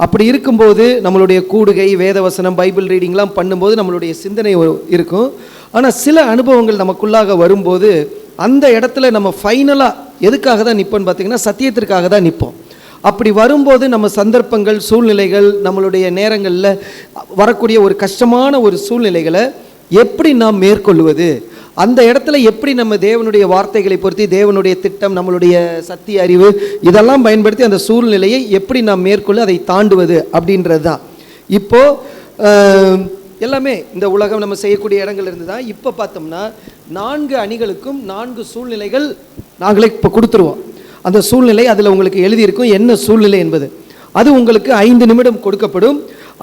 அப்படி இருக்கும்போது நம்மளுடைய கூடுகை, வேதவசனம், பைபிள் ரீடிங்லாம் பண்ணும்போது நம்மளுடைய சிந்தனை இருக்கும். ஆனால் சில அனுபவங்கள் நமக்குள்ளாக வரும்போது அந்த இடத்துல நம்ம ஃபைனலாக எதுக்காக தான் நிற்போம்னு பார்த்திங்கன்னா சத்தியத்திற்காக தான் நிற்போம். அப்படி வரும்போது நம்ம சந்தர்ப்பங்கள், சூழ்நிலைகள், நம்மளுடைய நேரங்களில் வரக்கூடிய ஒரு கஷ்டமான ஒரு சூழ்நிலைகளை எப்படி நாம் மேற்கொள்வது, அந்த இடத்துல எப்படி நம்ம தேவனுடைய வார்த்தைகளை பொறுத்து, தேவனுடைய திட்டம், நம்மளுடைய சத்திய அறிவு இதெல்லாம் பயன்படுத்தி அந்த சூழ்நிலையை எப்படி நாம் மேற்கொள்ள அதை தாண்டுவது அப்படின்றது தான். இப்போது எல்லாமே இந்த உலகம் நம்ம செய்யக்கூடிய இடங்கள் இருந்து தான். இப்போ பார்த்தோம்னா 4 அணிகளுக்கும் 4 சூழ்நிலைகள் நாங்களே இப்போ கொடுத்துருவோம். அந்த சூழ்நிலை அதில் உங்களுக்கு எழுதியிருக்கும் என்ன சூழ்நிலை என்பது. அது உங்களுக்கு 5 நிமிடம் கொடுக்கப்படும்.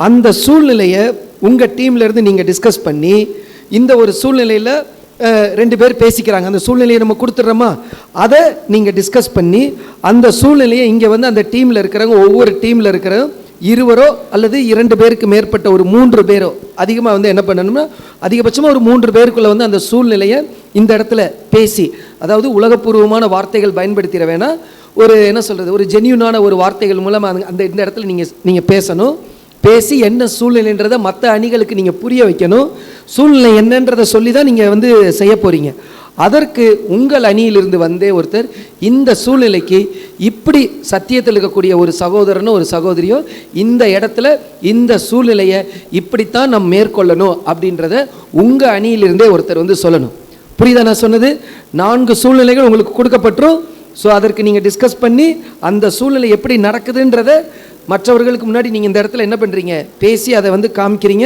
அந்த சூழ்நிலையை உங்கள் டீம்லேருந்து நீங்கள் டிஸ்கஸ் பண்ணி, இந்த ஒரு சூழ்நிலையில் 2 பேர் பேசிக்கிறாங்க, அந்த சூழ்நிலையை நம்ம கொடுத்துட்றோமா, அதை நீங்கள் டிஸ்கஸ் பண்ணி அந்த சூழ்நிலையை இங்கே வந்து அந்த டீமில் இருக்கிறவங்க, ஒவ்வொரு டீமில் இருக்கிற 2 அல்லது 2 பேருக்கு மேற்பட்ட ஒரு 3 பேரோ அதிகமாக வந்து என்ன பண்ணணும்னா அதிகபட்சமாக ஒரு 3 பேருக்குள்ளே வந்து அந்த சூழ்நிலையை இந்த இடத்துல பேசி, அதாவது உலகப்பூர்வமான வார்த்தைகள் பயன்படுத்திட வேணாம், ஒரு என்ன சொல்கிறது, ஒரு ஜென்யூனான ஒரு வார்த்தைகள் மூலமாக அந்த இந்த இடத்துல நீங்கள் பேசணும். பேசி என்ன சூழ்நிலைன்றதை மற்ற அணிகளுக்கு நீங்கள் புரிய வைக்கணும். சூழ்நிலை என்னன்றதை சொல்லி தான் நீங்கள் வந்து செய்ய போகிறீங்க. அதற்கு உங்கள் அணியிலிருந்து வந்தே ஒருத்தர் இந்த சூழ்நிலைக்கு இப்படி சத்தியத்தில் இருக்கக்கூடிய ஒரு சகோதரனோ ஒரு சகோதரியோ இந்த இடத்துல இந்த சூழ்நிலையை இப்படித்தான் நம்ம மேற்கொள்ளணும் அப்படின்றத உங்கள் அணியிலிருந்தே ஒருத்தர் வந்து சொல்லணும். புரியுதா நான் சொன்னது? 4 சூழ்நிலைகள் உங்களுக்கு கொடுக்கப்பட்டுரும். ஸோ அதற்கு நீங்கள் டிஸ்கஸ் பண்ணி அந்த சூழ்நிலை எப்படி நடக்குதுன்றத மற்றவர்களுக்கு முன்னாடி நீங்கள் இந்த இடத்துல என்ன பண்ணுறீங்க, பேசி அதை வந்து காமிக்கிறீங்க.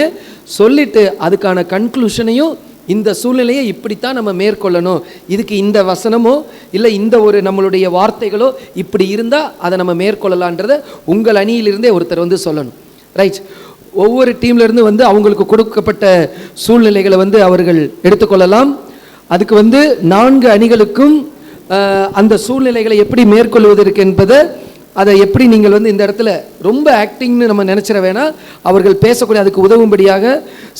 சொல்லிவிட்டு அதுக்கான கன்க்ளூஷனையும், இந்த சூழ்நிலையை இப்படித்தான் நம்ம மேற்கொள்ளணும், இதுக்கு இந்த வசனமோ இல்லை இந்த ஒரு நம்மளுடைய வார்த்தைகளோ இப்படி இருந்தால் அதை நம்ம மேற்கொள்ளலான்றதை உங்கள் அணியிலிருந்தே ஒருத்தர் வந்து சொல்லணும். ரைட். ஒவ்வொரு டீம்லேருந்து வந்து அவங்களுக்கு கொடுக்கப்பட்ட சூழ்நிலைகளை வந்து அவர்கள் எடுத்துக்கொள்ளலாம். அதுக்கு வந்து 4 அணிகளுக்கும் அந்த சூழ்நிலைகளை எப்படி மேற்கொள்வதற்கு என்பதை, அதை எப்படி நீங்கள் வந்து இந்த இடத்துல ரொம்ப ஆக்டிங்னு நம்ம நினச்சிட வேணாம். அவர்கள் பேசக்கூடிய அதுக்கு உதவும்படியாக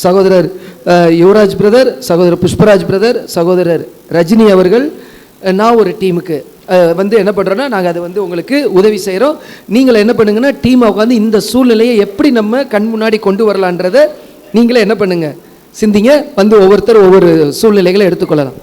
சகோதரர் யுவராஜ் பிரதர், சகோதரர் புஷ்பராஜ் பிரதர், சகோதரர் ரஜினி அவர்கள், நான் ஒரு டீமுக்கு வந்து என்ன பண்ணுறோன்னா நாங்கள் அதை வந்து உங்களுக்கு உதவி செய்கிறோம். நீங்கள் என்ன பண்ணுங்கன்னா டீமை உட்காந்து இந்த சூழ்நிலையை எப்படி நம்ம கண் முன்னாடி கொண்டு வரலான்றதை நீங்களே என்ன பண்ணுங்கள், சிந்திங்க. வந்து ஒவ்வொருத்தர் ஒவ்வொரு சூழ்நிலைகளை எடுத்துக்கொள்ளலாம்.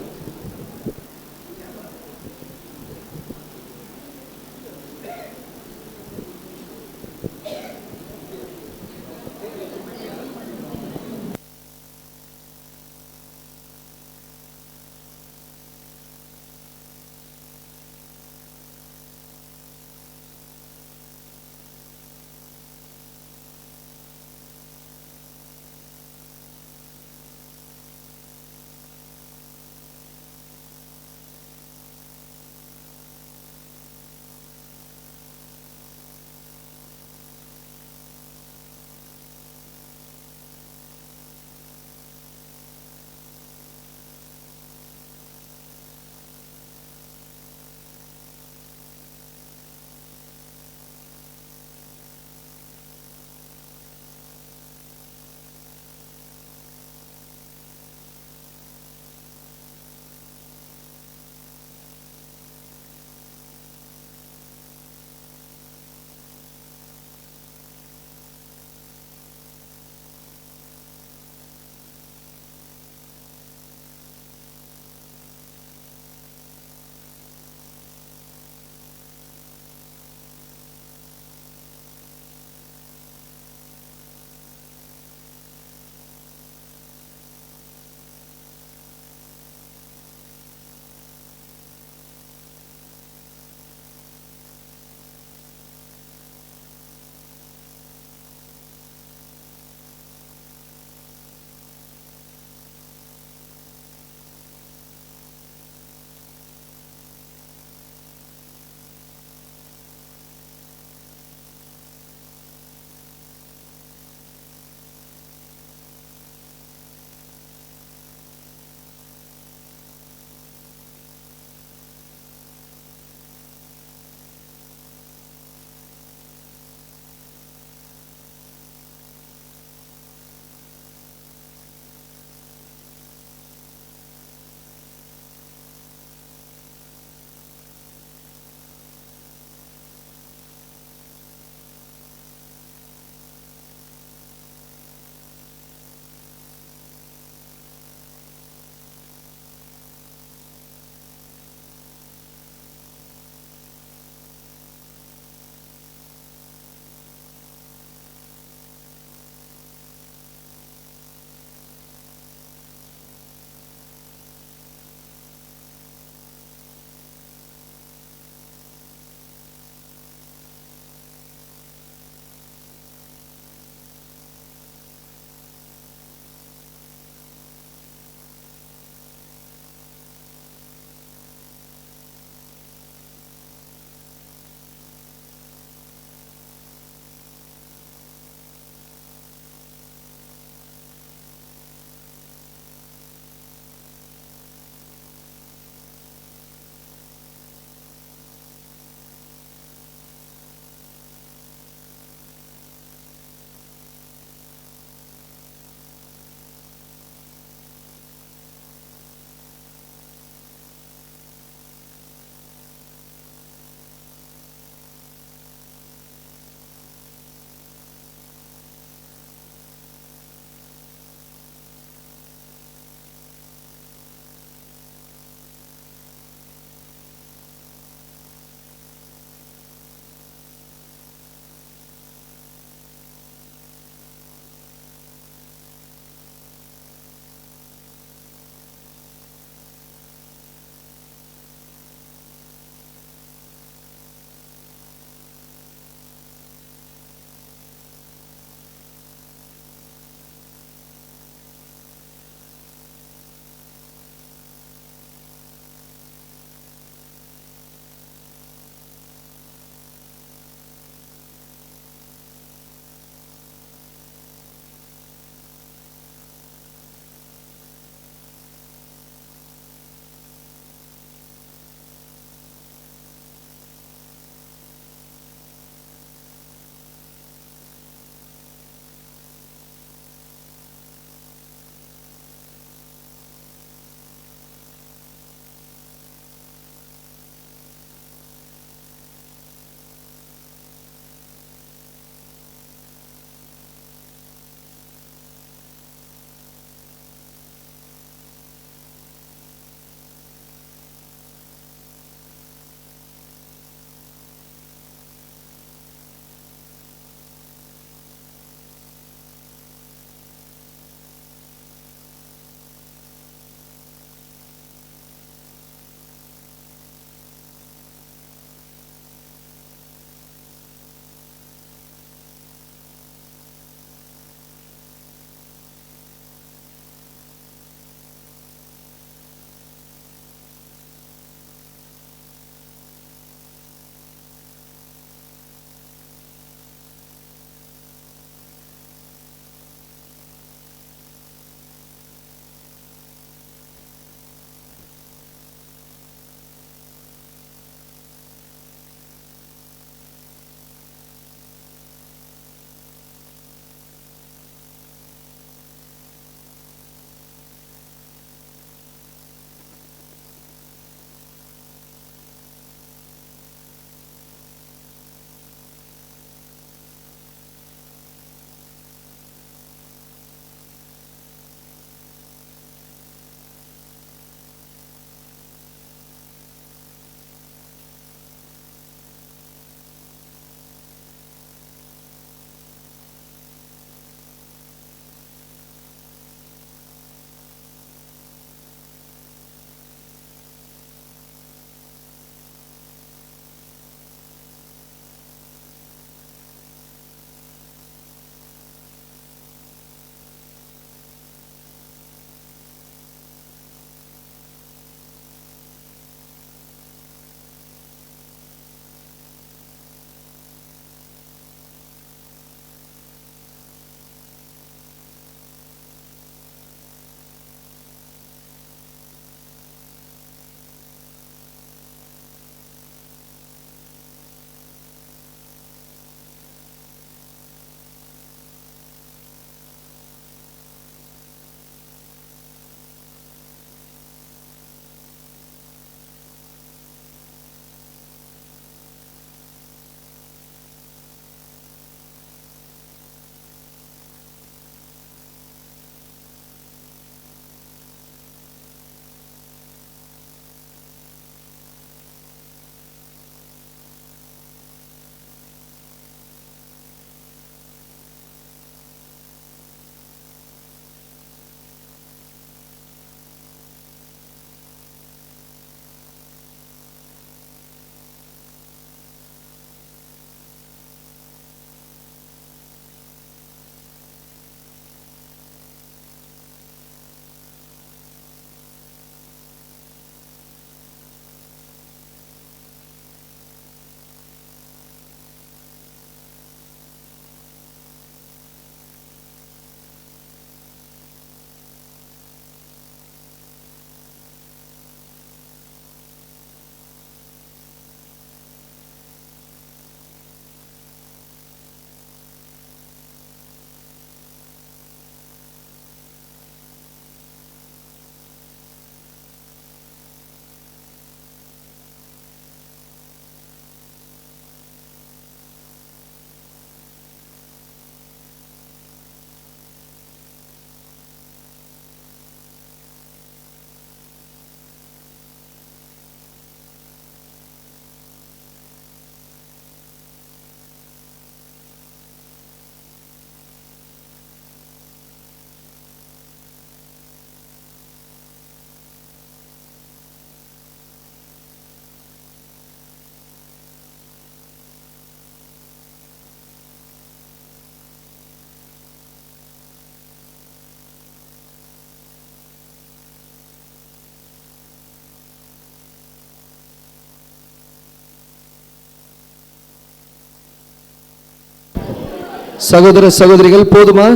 சகோதர சகோதரிகள் போதுமா?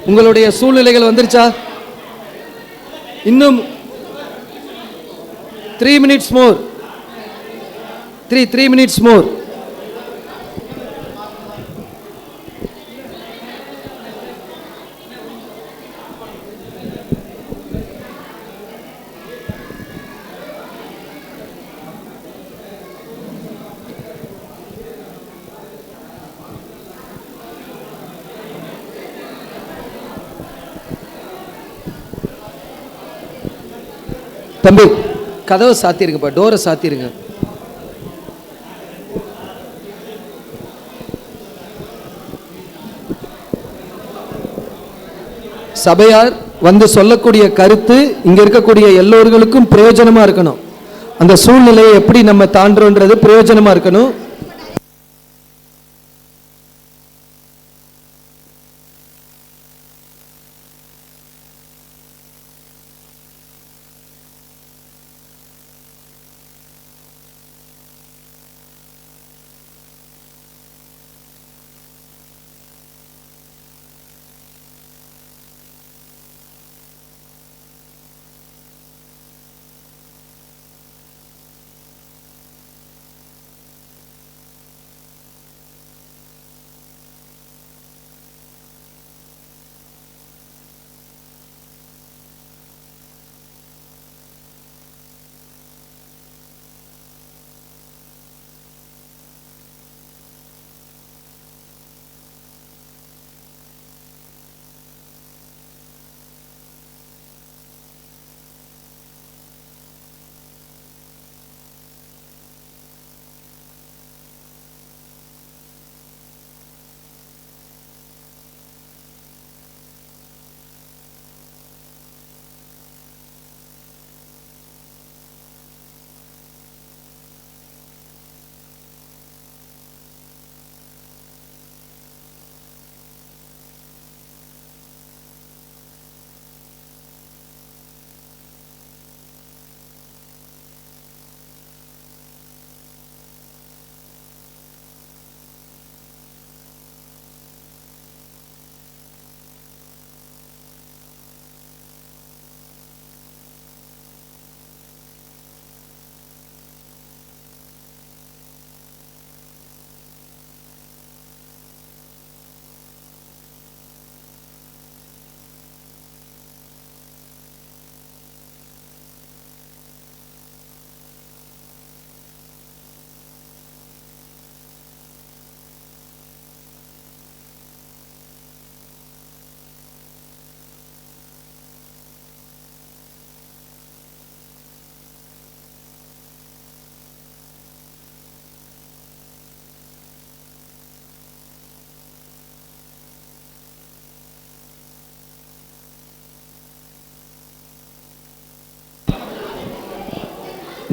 உங்களுடைய சூழ்நிலைகள் வந்துருச்சா? இன்னும் 3 minutes more. 3 minutes more. தம்பி கதவை சாத்திருங்கப்பா, டோரை சாத்திருங்க. சபையார் வந்து சொல்லக்கூடிய கருத்து இங்க இருக்கக்கூடிய எல்லோர்களுக்கும் பிரயோஜனமா இருக்கணும். அந்த சூழ்நிலையை எப்படி நம்ம தாண்டோன்றது பிரயோஜனமா இருக்கணும்.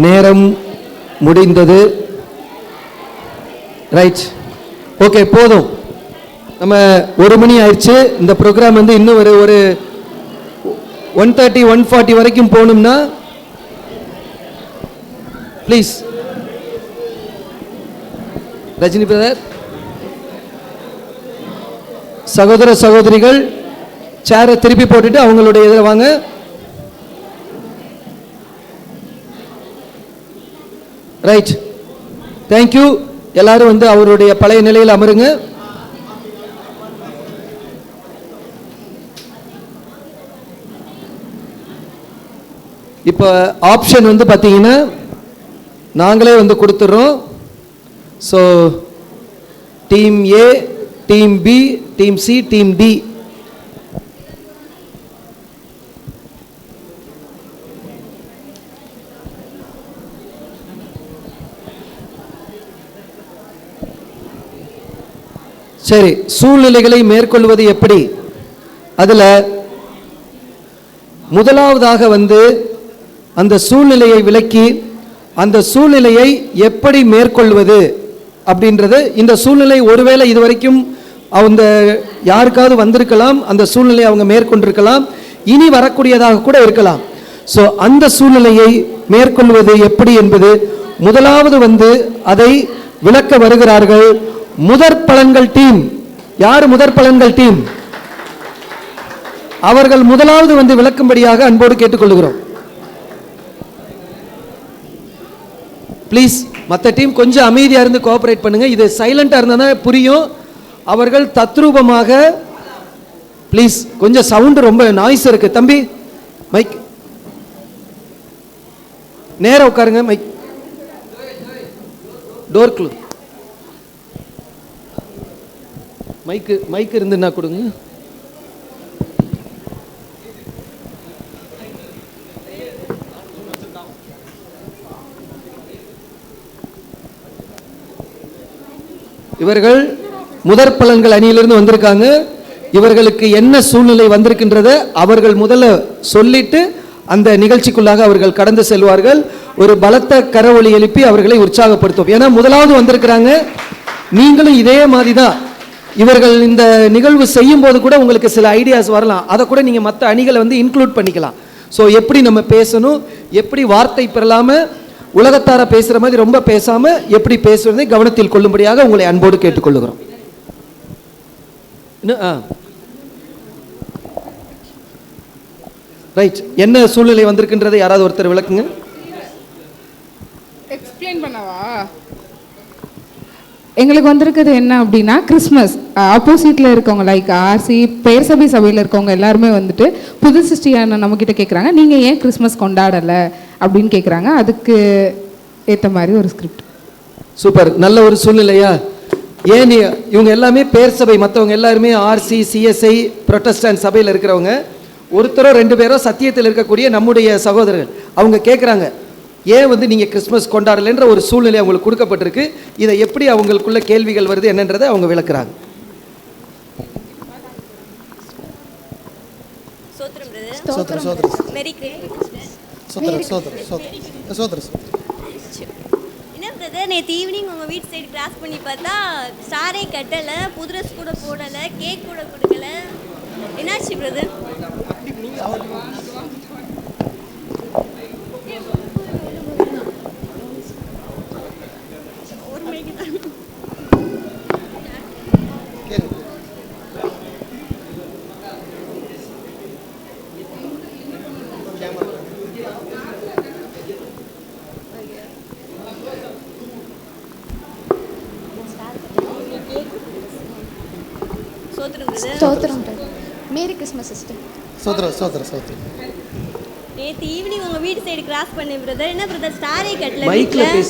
நேரம் முடிந்தது. ரைட், ஓகே, போதும். நம்ம 1 மணி ஆயிடுச்சு. இந்த ப்ரோக்ராம் வந்து இன்னும் ஒரு 1:30 1:40 வரைக்கும் போகணும்னா ப்ளீஸ் ரஜினி பிரதர், சகோதர சகோதரிகள் சேரை திருப்பி போட்டுட்டு அவங்களுடைய இதில் வாங்க. Right, thank you. எல்லாரும் வந்து அவருடைய பழைய நிலையில் அமருங்க. இப்போ ஆப்ஷன் வந்து பார்த்தீங்கன்னா நாங்களே வந்து கொடுத்துட்றோம். So team A, team B, team C, team D. சரி, சூழ்நிலைகளை மேற்கொள்வது எப்படி? அதில் முதலாவதாக வந்து அந்த சூழ்நிலையை விளக்கி அந்த சூழ்நிலையை எப்படி மேற்கொள்வது அப்படின்றது. இந்த சூழ்நிலை ஒருவேளை இதுவரைக்கும் அந்த யாருக்காவது வந்திருக்கலாம், அந்த சூழ்நிலையை அவங்க மேற்கொண்டிருக்கலாம், இனி வரக்கூடியதாக கூட இருக்கலாம். ஸோ அந்த சூழ்நிலையை மேற்கொள்வது எப்படி என்பது முதலாவது வந்து அதை விளக்க வருகிறார்கள் முதற் பலன்கள் டீம். யார் முதற் பலன்கள் டீம்? அவர்கள் முதலாவது வந்து விளக்கும்படியாக அன்போடு கேட்டுக்கொள்கிறோம். ப்ளீஸ் மற்ற டீம் கொஞ்சம் அமைதியாக இருந்து கோஆபரேட் பண்ணுங்க. இது சைலண்டாக இருந்தால் தான் புரியும். அவர்கள் தத்ரூபமாக, ப்ளீஸ் கொஞ்சம் சவுண்டு ரொம்ப நாய்ஸ் இருக்கு. தம்பி மைக் நேரா உட்காருங்க. Mic door close. மைக் இருந்துன்னா கொடுங்க. இவர்கள் முதற் பலன்கள் அணியிலிருந்து வந்திருக்காங்க. இவர்களுக்கு என்ன சூழ்நிலை வந்திருக்கின்றத அவர்கள் முதல்ல சொல்லிட்டு அந்த நிகழ்ச்சிக்குள்ளாக அவர்கள் கடந்து செல்வார்கள். ஒரு பலத்த கரவொலி எழுப்பி அவர்களை உற்சாகப்படுத்தும். ஏன்னா முதலாவது வந்திருக்கிறாங்க. நீங்களும் இதே மாதிரி தான். இவர்கள் இந்த நிகழ்வு செய்யும் போது கூட உங்களுக்கு சில ஐடியாஸ் வரலாம். அதை கூட நீங்க மற்ற அணிகளை வந்து இன்க்ளூட் பண்ணிக்கலாம். ஸோ எப்படி நம்ம பேசணும், எப்படி வார்த்தை பெறலாம, உலகத்தார பேசுற மாதிரி ரொம்ப பேசாம எப்படி பேசுவதை கவனத்தில் கொள்ளும்படியாக உங்களை அன்போடு கேட்டுக்கொள்ளுகிறோம். ரைட், என்ன சூழ்நிலை வந்திருக்கின்றதை யாராவது ஒருத்தர் விளக்குங்க. எக்ஸ்பிளைன் பண்ணவா? எங்களுக்கு வந்திருக்குது என்ன அப்படின்னா, கிறிஸ்மஸ் ஆப்போசிட்டில் இருக்கவங்க லைக் ஆர்சி பெயர் சபையில் இருக்கவங்க எல்லாருமே வந்துட்டு புது சிருஷ்டியான நம்மக்கிட்ட கேட்குறாங்க, நீங்கள் ஏன் கிறிஸ்மஸ் கொண்டாடலை அப்படின்னு கேட்குறாங்க. அதுக்கு ஏற்ற மாதிரி ஒரு ஸ்கிரிப்ட். சூப்பர், நல்ல ஒரு சூழ்நிலையா? ஏன் இவங்க எல்லாமே பேர் சபை, மற்றவங்க எல்லாருமே ஆர்சி சிஎஸ்ஐ புரொட்டஸ்டன்ட் சபையில் இருக்கிறவங்க. ஒருத்தரோ ரெண்டு பேரோ சத்தியத்தில் இருக்கக்கூடிய நம்முடைய சகோதரர்கள். அவங்க கேட்குறாங்க, ஏன் வந்து நீங்கள் கிறிஸ்மஸ் கொண்டாடலைன்ற ஒரு சூழ்நிலை அவங்களுக்கு கொடுக்கப்பட்டிருக்கு. இதை எப்படி அவங்களுக்குள்ள கேள்விகள் வருது என்னன்றதை அவங்க விளக்குறாங்க. நேற்று ஈவினிங் உங்கள் வீட்டு சைடு கிராஸ் பண்ணி பார்த்தா ஸ்டாரே கட்டலை, புது ட்ரெஸ் கூட போடலை, கேக் கூட கொடுக்கல. என்னாச்சு பிரதர்? ஸ்தோத்திரம். Merry Christmas sister. ஸ்தோத்திரம். நேற்று ஈவினிங் உங்கள் வீட்டு சைடு கிராஸ் பண்ணேன் பிரதர். என்ன பிரதர் ஸ்டாரே கட்டல வீட்டில்?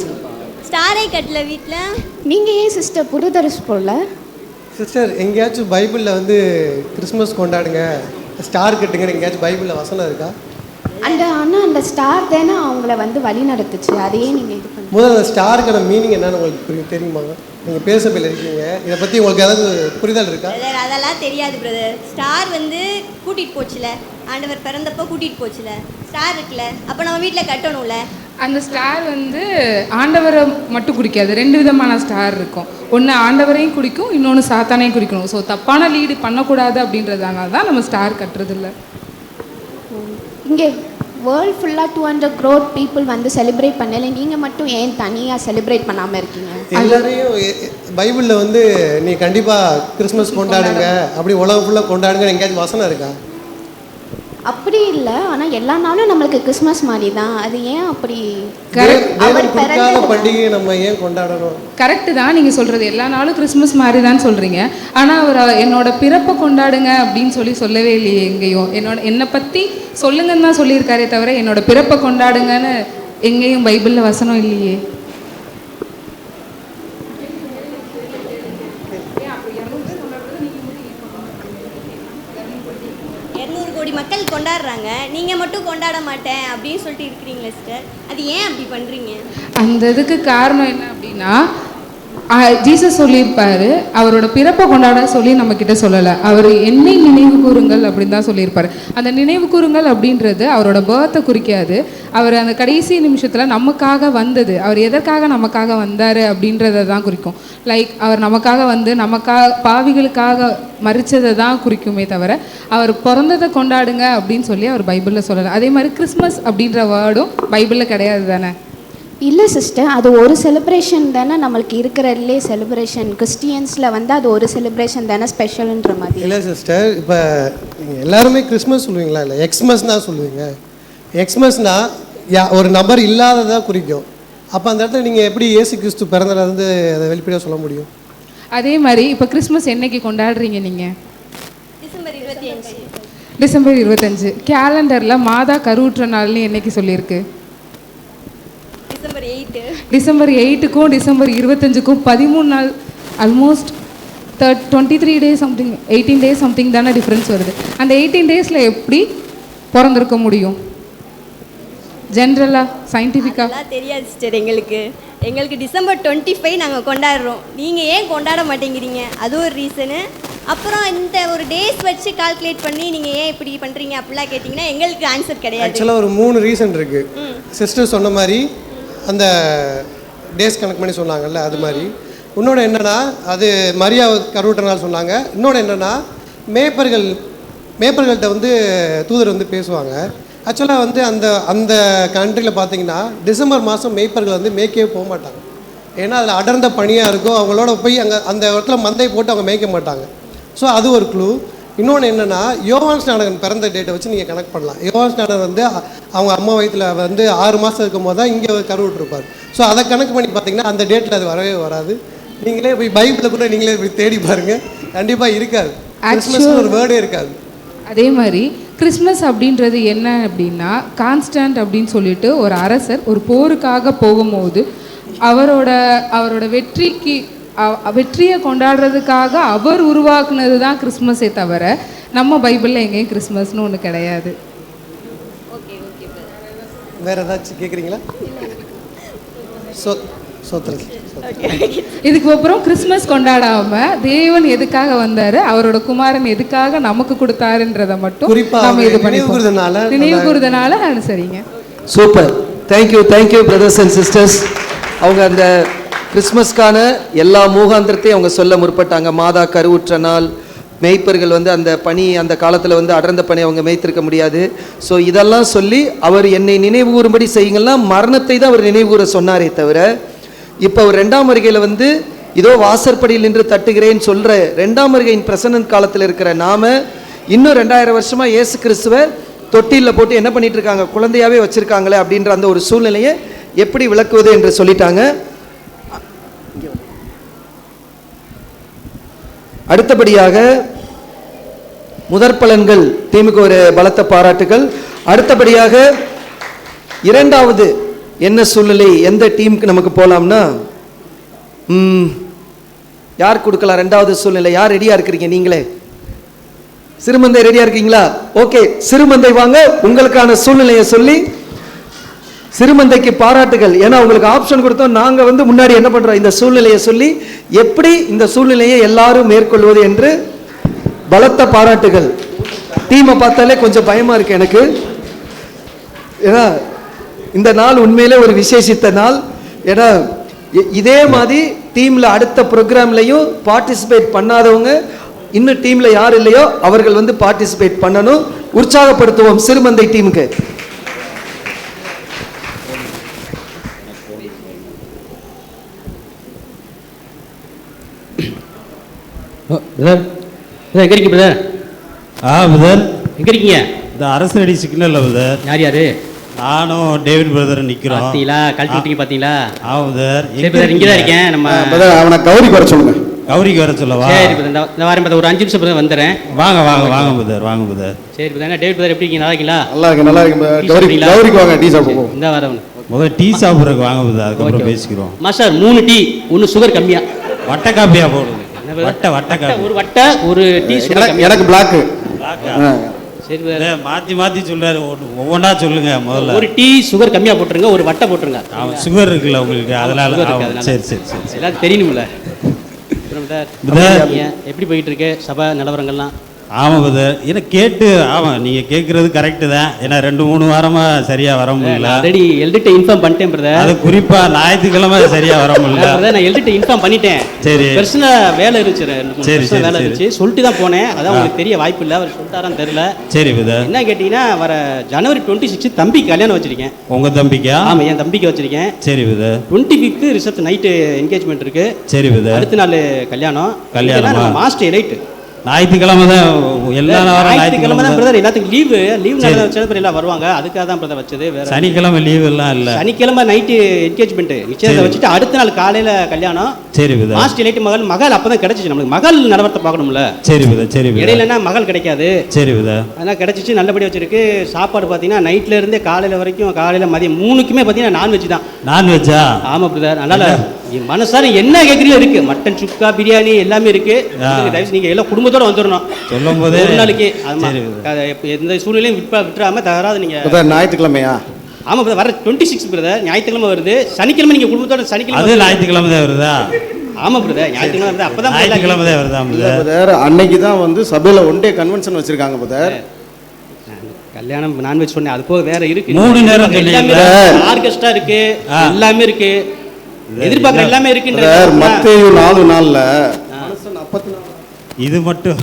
ஸ்டாரே கட்டல வீட்டில். நீங்கள் ஏன் சிஸ்டர் புது ட்ரெஸ் போடல? சிஸ்டர், எங்கேயாச்சும் பைபிளில் வந்து கிறிஸ்மஸ் கொண்டாடுங்க, ஸ்டார் கட்டுங்க, எங்கேயாச்சும் பைபிளில் வசனம் இருக்கா? அந்த ஸ்டார் தானே அவங்கள வந்து வழி நடத்துச்சு. அதையே நீங்கள் இது பண்ணி முதல்ல அந்த ஸ்டாருக்கான மீனிங் என்னன்னு உங்களுக்கு தெரியுமாங்க? நீங்கள் பேர் சபையில் இருக்கீங்க, இதை பற்றி உங்களுக்கு ஏதாவது புரிதல் இருக்கா? அதெல்லாம் தெரியாது பிரதர். ஸ்டார் வந்து கூட்டிகிட்டு போச்சுல, ஆண்டவர் பிறந்தப்போ கூட்டிகிட்டு போச்சுல, ஸ்டார் இருக்குல்ல, அப்போ நம்ம வீட்டில் கட்டணும்ல. அந்த ஸ்டார் வந்து ஆண்டவரை மட்டும் குறிக்காது, ரெண்டு விதமான ஸ்டார் இருக்கும். ஒன்று ஆண்டவரையும் குறிக்கும், இன்னொன்று சாத்தானையும் குறிக்கணும். ஸோ தப்பான லீடு பண்ணக்கூடாது அப்படின்றதுனால தான் நம்ம ஸ்டார் கட்டுறதில்ல. இங்கே வேர்ல்ட் ஃபுல்லாக 200 crore people வந்து செலிப்ரேட் பண்ணல, நீங்கள் மட்டும் ஏன் தனியாக செலிப்ரேட் பண்ணாமல் இருக்கீங்க? எல்லாரையும் பைபிளில் வந்து நீ கண்டிப்பாக கிறிஸ்மஸ் கொண்டாடுங்க, அப்படி உலகம் ஃபுல்லாக கொண்டாடுங்க எங்கேயாச்சும் வசனம் இருக்கா? அப்படி இல்லை, ஆனால் எல்லா நாளும் நம்மளுக்கு கிறிஸ்மஸ் மாதிரி தான். அது ஏன் அப்படி? பண்டிகையை நம்ம ஏன் கொண்டாடணும்? கரெக்டு தான் நீங்கள் சொல்கிறது, எல்லா நாளும் கிறிஸ்மஸ் மாதிரி தான் சொல்கிறீங்க. ஆனால் அவர் என்னோட பிறப்பை கொண்டாடுங்க அப்படின்னு சொல்லவே இல்லையே எங்கேயும். என்னை பற்றி சொல்லுங்கன்னு தான் சொல்லியிருக்காரே தவிர என்னோட பிறப்பை கொண்டாடுங்கன்னு எங்கேயும் பைபிளில் வசனம் இல்லையே. 200 கோடி மக்கள் கொண்டாடுறாங்க, நீங்கள் மட்டும் கொண்டாட மாட்டேன் அப்படின்னு சொல்லிட்டு இருக்கிறீங்களே சிஸ்டர், அது ஏன் அப்படி பண்ணுறீங்க? அந்த இதுக்கு காரணம் என்ன அப்படின்னா, ஜீசஸ் சொல்லியிருப்பாரு, அவரோட பிறப்பை கொண்டாட சொல்லி நம்மக்கிட்ட சொல்லலை, அவர் என்னை நினைவு கூறுங்கள் அப்படின்னு தான் சொல்லியிருப்பார். அந்த நினைவு கூறுங்கள் அப்படின்றது அவரோட பர்த்தை குறிக்காது. அவர் அந்த கடைசி நிமிஷத்தில் நமக்காக வந்தது, அவர் எதற்காக நமக்காக வந்தார் அப்படின்றத தான் குறிக்கும். லைக் அவர் நமக்காக வந்து பாவிகளுக்காக மறித்ததை தான் குறிக்குமே தவிர அவர் பிறந்ததை கொண்டாடுங்க அப்படின்னு சொல்லி அவர் பைபிளில் சொல்லலை. அதே மாதிரி கிறிஸ்மஸ் அப்படின்ற வேர்டும் பைபிளில் கிடையாது தானே? இல்லை சிஸ்டர், அது ஒரு செலிப்ரேஷன் தானே நம்மளுக்கு இருக்கிறதுலே செலிப்ரேஷன். கிறிஸ்டியன்ஸில் வந்து அது ஒரு செலிப்ரேஷன் தானே ஸ்பெஷல்ன்ற மாதிரி. இல்லை சிஸ்டர், இப்போ நீங்கள் எல்லாருமே கிறிஸ்மஸ் சொல்லுவீங்களா? இல்லை எக்ஸ்மஸ் தான் சொல்லுவீங்க. எக்ஸ்மஸ்னால் ஒரு நபர் இல்லாததாக குறிக்கும். அப்போ அந்த இடத்துல நீங்கள் எப்படி இயேசு கிறிஸ்து பிறந்ததை வந்து அதை வெளிப்படையாக சொல்ல முடியும்? அதே மாதிரி இப்போ கிறிஸ்மஸ் என்னைக்கு கொண்டாடுறீங்க நீங்கள்? டிசம்பர் 25. டிசம்பர் 25. கேலண்டரில் மாதா கருவுற்ற நாள்னு என்னைக்கு சொல்லியிருக்கு? டிசம்பர் 8. டிசம்பர் 8க்கும் டிசம்பர் 25க்கும் 13 நாள், almost 23 days something, 18 days something தானே டிஃப்ரென்ஸ் வருது. அந்த 18 டேஸில் எப்படி பிறந்திருக்க முடியும் ஜென்ரலாக சயின்டிஃபிக்காக? அதெல்லாம் தெரியாது சிஸ்டர். எங்களுக்கு டிசம்பர் 25 நாங்கள் கொண்டாடுறோம். நீங்கள் ஏன் கொண்டாட மாட்டேங்கிறீங்க? அது ஒரு ரீசனு. அப்புறம் இந்த ஒரு டேஸ் வச்சு கால்குலேட் பண்ணி நீங்கள் ஏன் இப்படி பண்ணுறீங்க அப்படிலாம் கேட்டிங்கன்னா எங்களுக்கு ஆன்சர் கிடையாது. ஆக்சுவலாக ஒரு 3 ரீசன் இருக்குது. சிஸ்டர் சொன்ன மாதிரி அந்த டேஸ் கணக்கு பண்ணி சொன்னாங்கல்ல, அது மாதிரி. இன்னொன்று என்னென்னா, அது மரியா கருவுற்ற நாள் சொன்னாங்க. இன்னொன்று என்னென்னா, மேய்ப்பர்கள்ட்ட வந்து தூதர் வந்து பேசுவாங்க. ஆக்சுவலாக வந்து அந்த கண்ட்ரியில் பார்த்தீங்கன்னா டிசம்பர் மாதம் மேய்ப்பர்கள் வந்து மேய்க்கவே போக மாட்டாங்க. ஏன்னா அதில் அடர்ந்த பனியாக இருக்கும். அவங்களோட போய் அந்த இடத்துல மந்தை போட்டு அவங்க மேய்க்க மாட்டாங்க. ஸோ அது ஒரு க்ளூ. இன்னொன்று என்னென்னா, யோவான் ஸ்நானகன் பிறந்த டேட்டை வச்சு நீங்கள் கனெக்ட் பண்ணலாம். யோவான் ஸ்நானகன் வந்து அவங்க அம்மா வயிற்றில் வந்து 6 மாதம் இருக்கும் போது தான் இங்கே கருவிட்டுருப்பார். ஸோ அதை கணக்கு பண்ணி பார்த்தீங்கன்னா அந்த டேட்டில் அது வரவே வராது. நீங்களே போய் பைபிளில் கூட நீங்களே போய் தேடி பாருங்கள், கண்டிப்பாக இருக்காது. கிறிஸ்மஸ்னு ஒரு வேர்டே இருக்காது. அதே மாதிரி கிறிஸ்மஸ் அப்படின்றது என்ன அப்படின்னா, கான்ஸ்டன்ட் அப்படின்னு சொல்லிட்டு ஒரு அரசர் ஒரு போருக்காக போகும்போது அவரோட வெற்றியை கொண்டாடுறதுக்காக அவர் உருவாக்குனது தான் கிறிஸ்மஸே தவிர நம்ம பைபிளில் எங்கேயும் கிறிஸ்மஸ்னு ஒன்று கிடையாது. வேறு ஏதாச்சும் கேட்குறீங்களா? இதுக்கு அப்புறம் கிறிஸ்மஸ் கொண்டாடாம தேவன் எதுக்காக வந்தாரு, அவரோட குமாரன் எதுக்காக நமக்கு கொடுத்தாருன்றதை மட்டும் நம்ம இது நினைவு கூறுதனால சரிங்க. Super, thank you brothers and sisters. அவங்க அந்த கிறிஸ்மஸ்க்கான எல்லா மூகாந்திரத்தையும் அவங்க சொல்ல முற்பட்டாங்க. மாதா கருவுற்ற நாள், மேய்ப்பர்கள் வந்து அந்த பனி, அந்த காலத்தில் வந்து அடர்ந்த பனி அவங்க மேய்த்திருக்க முடியாது. ஸோ இதெல்லாம் சொல்லி அவர் என்னை நினைவு கூறும்படி செய்யுங்கன்னா மரணத்தை தான் அவர் நினைவு கூற சொன்னாரே தவிர, இப்போ அவர் 2ஆம் வருகையில் வந்து இதோ வாசற்படியில் நின்று தட்டுகிறேன்னு சொல்கிற 2ஆம் வருகையின் பிரசன்னன் காலத்தில் இருக்கிற நாம இன்னும் 2000 வருஷமாக இயேசு கிறிஸ்துவை தொட்டிலில் போட்டு என்ன பண்ணிட்டு இருக்காங்க, குழந்தையாகவே வச்சுருக்காங்களே அப்படின்ற அந்த ஒரு சூழ்நிலையை எப்படி விளக்குவது என்று சொல்லிட்டாங்க. அடுத்தபடியாக முதற்பலன்கள் டீமுக்கு ஒரு பலத்த பாராட்டுகள். அடுத்தபடியாக 2வது என்ன சூழ்நிலை, எந்த டீமுக்கு நமக்கு போகலாம்னா, யார் கொடுக்கலாம் 2வது சூழ்நிலை? யார் ரெடியாக இருக்கிறீங்க? நீங்களே சிறுமந்தை ரெடியாக இருக்கீங்களா? ஓகே, சிறுமந்தை வாங்க, உங்களுக்கான சூழ்நிலையை சொல்லி சிறுமந்தைக்கு பாராட்டுகள். ஏன்னா உங்களுக்கு ஆப்ஷன் கொடுத்தோம். நாங்கள் வந்து முன்னாடி என்ன பண்ணுறோம், இந்த சூழ்நிலையை சொல்லி எப்படி இந்த சூழ்நிலையை எல்லாரும் மேற்கொள்வது என்று பலத்த பாராட்டுகள். டீமை பார்த்தாலே கொஞ்சம் பயமாக இருக்கு எனக்கு. ஏன்னா இந்த நாள் உண்மையிலே ஒரு விசேஷித்த நாள். ஏன்னா இதே மாதிரி டீமில் அடுத்த ப்ரோக்ராம்லையும் பார்ட்டிசிபேட் பண்ணாதவங்க இன்னும் டீமில் யார் இல்லையோ அவர்கள் வந்து பார்ட்டிசிபேட் பண்ணணும். உற்சாகப்படுத்துவோம் சிறுமந்தை டீமுக்கு. பிரதர் எங்கே இருக்கீங்க பிரதர்? பிரதர் எங்கே இருக்கீங்க? இந்த அரசு அடி சிக்னல்ல பிரதர். யார்? நானும் டேவிட் பிரதர் நிற்கிறோம். பார்த்தீங்களா, கழட்டி விட்டீங்க பார்த்தீங்களா? பிரதர் பிரதர் இங்கே தான் இருக்கேன். நம்ம பிரதர் அவனை கௌரிக்கு வர சொல்லுங்க. கௌரிக்கு வர சொல்லவா? சரி பிரதர், இந்த வாரம் பிரதர் ஒரு 5 நிமிஷம் பிரதர் வந்துடுறேன். வாங்க வாங்க பிரதர். சரி பிரதர். என்ன டேவிட் பிரதர் எப்படி இருக்கீங்க? நல்லா இருக்கீங்களா? நல்லா இருக்கேன். கௌரிக்கு வாங்க, டீ சாப்பிடுவோம். இந்த வாரம் முதல்ல டீ சாப்பிட்றதுக்கு வாங்க பிரதர், அதுக்கப்புறம் பேசிக்கிறோம். மாஸ்டர் 3 டீ, ஒன்று சுகர் கம்மியா, வட்டை காப்பியா போடுங்க. வட்டை காப்பி, ஒரு வட்டை, ஒரு டீ சுகர் கம்மியா. எனக்கு பிளாக். சரி பிரதர், மாற்றி சொல்றாரு, ஒவ்வொன்றா சொல்லுங்க. முதல்ல ஒரு டீ சுகர் கம்மியா போட்டுருங்க, ஒரு வட்டை போட்டுருங்க. சுகர் இருக்குல்ல உங்களுக்கு, அதனால. சரி எல்லாத்தையும் தெரியணும்ல. எப்படி போயிட்டு இருக்கு சபை நிலவரங்கள்லாம்? ஆமாம் பிரதர். ஏன்னா கேட்டு ஆமாம் நீங்கள் கேட்குறது கரெக்டு தான். ஏன்னா 2-3 வாரமாக சரியாக வர முடியல. ஆல்ரெடி எல்டிட்ட இன்ஃபார்ம் பண்ணிட்டேன் பிரதர். அது குறிப்பாக ஞாயிற்றுக்கிழமை சரியாக வர முடியல. நான் எல்டிட்ட இன்ஃபார்ம் பண்ணிட்டேன். சரி. பெருசுனா வேலை இருந்துச்சு, சரி, சரி, வேலை இருந்துச்சு, சொல்லிட்டு தான் போனேன். அதான் உங்களுக்கு தெரிய வாய்ப்பு இல்லை, அவர் சொல்லிட்டாரான்னு தெரியல. சரி பிரதர். என்ன கேட்டிங்கன்னா, வர ஜனவரி 26 தம்பிக்கு கல்யாணம் வச்சிருக்கேன். உங்கள் தம்பிக்கா? ஆமாம், என் தம்பிக்கு வச்சிருக்கேன். சரி பிரதர். 25க்கு ரிசப்ஷன் நைட்டு என்கேஜ்மெண்ட் இருக்கு. சரி பிரதர். அடுத்த நாள் கல்யாணம். மாஸ்டர் எலைட் ஞாயிற்றுக்கிழமை தான் எல்லா வாரம் ஞாயிற்றுக்கிழமை தான் பிரதர். எல்லாத்துக்கும் லீவ் நல்ல வச்சது பேர் எல்லாம் வருவாங்க. அதுக்காக தான் பிரதர் வச்சது. வேற சனிக்கிழமை லீவ் எல்லாம் இல்லை. சனிக்கிழமை நைட்டு என்கேஜ்மெண்ட் நிச்சயத்தை வச்சுட்டு அடுத்த நாள் காலையில கல்யாணம். சரி பிரதர். மாஸ்டர் எலைட் மகள் அப்பதான் கிடைச்சிச்சு நம்மளுக்கு. மகள் நடவரத்தை பார்க்கணும்ல. சரி பிரதர். சரி பிரதர். இடையிலன்னா மகள் கிடைக்காது. சரி பிரதர். அதனால் கிடைச்சிச்சு, நல்லபடியாக வச்சிருக்கு. சாப்பாடு பார்த்தீங்கன்னா நைட்ல இருந்தே காலையில வரைக்கும், காலையில மதியம் 3க்குமே பார்த்தீங்கன்னா நான்வெஜ் தான். நான்வெஜ்ஜா? ஆமா பிரதர். அதனால மனசார என்ன கேட்குறீங்களோ இருக்கு. மட்டன் சுக்கா, பிரியாணி எல்லாமே இருக்கு. நீங்க எல்லாம் குடும்பத்தோட வந்துடணும். சொல்லும் போதே ஒரு நாளைக்கு எந்த சூழ்நிலையும் விட்டுறாம தகராது. நீங்க ஞாயிற்றுக்கிழமையா? ஆமா பிரதர், வர 26 பிரதர் ஞாயிற்றுக்கிழமை வருது. சனிக்கிழமை நீங்க குடும்பத்தோட சனிக்கிழமை. அது ஞாயிற்றுக்கிழமை தான் வருதா? ஆமா பிரதர், ஞாயிற்றுக்கிழமை வருது. அப்பதான் ஞாயிற்றுக்கிழமை தான் வருதா பிரதர்? அன்னைக்கு தான் வந்து சபையில ஒன் டே கன்வென்ஷன் வச்சிருக்காங்க பிரதர். கல்யாணம் நான்வெஜ் சொன்னேன், அது போக வேற இருக்கு. 3 நேரம் ஆர்கெஸ்ட்ரா இருக்கு, எல்லாமே இருக்கு, எதிர்பார்க்குற எல்லாமே இருக்குன்ற. மத்தேயு 4:4 இது மட்டும்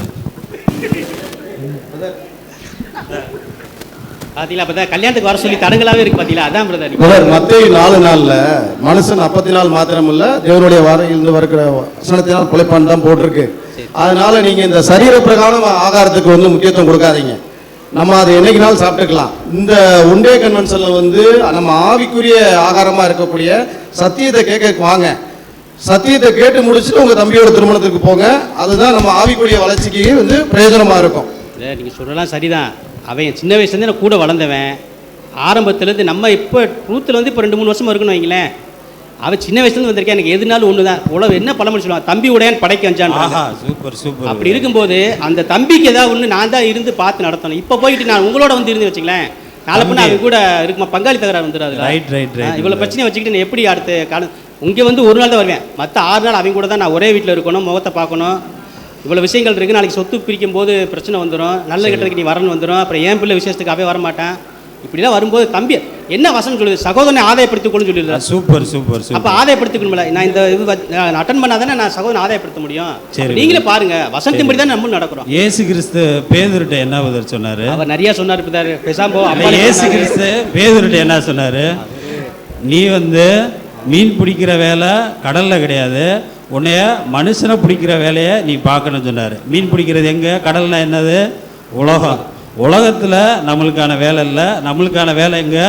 பாத்தீங்களா? அப்பதான் கல்யாணத்துக்கு வர சொல்லி தடங்களாவே இருக்கு பாத்தீங்களா? அதான் பிரதர். மத்தேயு 4:4 மனுஷன் அப்பத்தினால் மாத்திரமல்ல தேவனுடைய வார்த்தையிலிருந்து வருகிற வசனத்தினால் பிழைப்பான் தான் போட்டிருக்கு. அதனால நீங்க இந்த சரீர பிரகாரம் ஆகாரத்துக்கு வந்து முக்கியத்துவம் கொடுக்காதீங்க. நம்ம அதை என்னைக்குனாலும் சாப்பிட்டுக்கலாம். இந்த ஒன் டே கன்வென்ஷன்ல வந்து நம்ம ஆவிக்குரிய ஆகாரமா இருக்கக்கூடிய சத்தியத்தை கேட்க வாங்க. சத்தியத்தை கேட்டு முடிச்சுட்டு உங்க தம்பியோட திருமணத்துக்கு போங்க. அதுதான் நம்ம ஆவிக்குரிய வளர்ச்சிக்கு வந்து பிரயோஜனமா இருக்கும். நீங்க சொல்லலாம் சரிதான். அவன் சின்ன வயசுலேருந்து நான் கூட வளர்ந்தவன். ஆரம்பத்துலேருந்து நம்ம இப்போ ட்ரூத்தில் வந்து இப்போ 2-3 வருஷமா இருக்குன்னு வைங்களேன். அவன் சின்ன வயசுலேருந்து வந்திருக்கேன். எனக்கு எதுனாலும் ஒன்று தான். உலகம் என்ன பழமொழி சொல்லுவான், தம்பி உடையான் படைக்க வச்சான். Super super. அப்படி இருக்கும்போது அந்த தம்பிக்கு ஏதாவது ஒன்று நான் தான் இருந்து பார்த்து நடத்தணும். இப்போ போயிட்டு நான் உங்களோட வந்து இருந்து வச்சுங்களேன், நாளை பண்ண அவங்க கூட இருக்குமா பங்காளி தகராறு வந்துடாது. ரைட். இவ்வளோ பிரச்சனையை வச்சுக்கிட்டு நான் எப்படி அடுத்த காலம் இங்கே வந்து ஒரு நாள் தான் வருவேன். மற்ற 6 நாள் அவங்க கூட தான் நான் ஒரே வீட்டில் இருக்கணும், முகத்தை பார்க்கணும். இவ்வளோ விஷயங்கள் இருக்குது. நாளைக்கு சொத்து பிரிக்கும் போது பிரச்சனை வந்துடும். நல்ல கெட்டதுக்கு நீ வரணும் வந்துடும். அப்புறம் என் பிள்ளை விசேஷத்துக்கு அவே வரமாட்டேன். இப்படிலாம் வரும்போது தம்பி என்ன வசனம் சொல்லுது, சகோதரனை ஆதாயப்படுத்திக்கணும்னு சொல்லிடுறேன். சூப்பர். அப்போ ஆதாயப்படுத்திக்கணும்ல. நான் இந்த இது அட்டன் பண்ணாதானே நான் சகோதரனை ஆதாயப்படுத்த முடியும். நீங்களே பாருங்க, வசனத்தின்படி தான் நம்ம நடக்கிறோம். இயேசு கிறிஸ்து பேதுருட்ட என்ன பதில் சொன்னாரு? அவர் நிறைய சொன்னார். பேசாம இயேசு கிறிஸ்து பேதுருட்ட என்ன சொன்னாரு? நீ வந்து மீன் பிடிக்கிற வேலை கடல்ல கிடையாது, உன்னைய மனுஷனை பிடிக்கிற வேலையை நீ பார்க்கணும்னு சொன்னார். மீன் பிடிக்கிறது எங்கே? கடல்னா என்னது? உலகம். உலகத்தில் நம்மளுக்கான வேலை இல்லை. நம்மளுக்கான வேலை எங்கே?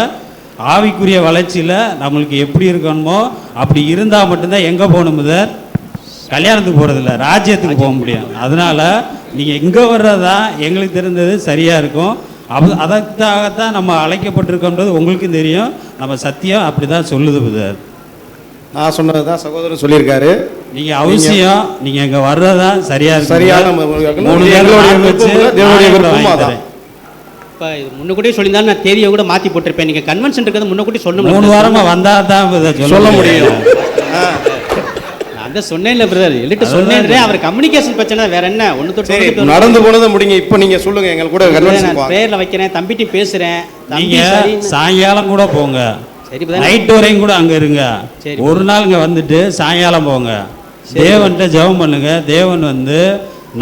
ஆவிக்குரிய வளர்ச்சியில் நம்மளுக்கு எப்படி இருக்கணுமோ அப்படி இருந்தால் மட்டும்தான் எங்கே போகணும் முதல்? கல்யாணத்துக்கு போகிறதில்ல, ராஜ்யத்துக்கு போக முடியும். அதனால் நீங்கள் இங்கே வர்றதா எங்களுக்கு தெரிந்தது சரியாக இருக்கும். அதற்காகத்தான் நம்ம அழைக்கப்பட்டிருக்கோன்றது உங்களுக்கும் தெரியும். நம்ம சத்தியம் அப்படி தான் சொல்லுது புதர். நான் சொன்னது தான் சகோதரன் சொல்லியிருக்காரு. நீங்கள் அவசியம் நீங்கள் இங்கே வர்றதா சரியாக இருக்கு. சரியான இப்போ இது முன்னக்கூட்டியே சொல்லியிருந்தாலும் நான் தேதியை கூட மாற்றி போட்டிருப்பேன். நீங்கள் கன்வென்ஷன் இருக்கிறது முன்னக்கூட்டி சொல்லணும். 3 வாரமாக வந்தால் தான் சொல்ல முடியும். அந்த சொன்னேன் இல்லை பிரதர், எல்லிட்ட சொன்னேன். அவர் கம்யூனிகேஷன் பிரச்சனை வேற என்ன? ஒன்று தொட்டு நடந்து போனதை முடிங்க. இப்போ நீங்கள் சொல்லுங்க, எங்களுக்கு கூட கன்வென்ஷன் பேரில் வைக்கிறேன். தம்பிட்டு பேசுகிறேன். நீங்கள் சாயங்காலம் கூட போங்க, நைட் வரையும் கூட அங்கே இருங்க. ஒரு நாள் இங்கே வந்துட்டு சாயங்காலம் போங்க. தேவன்கிட்ட ஜெபம் பண்ணுங்க. தேவன் வந்து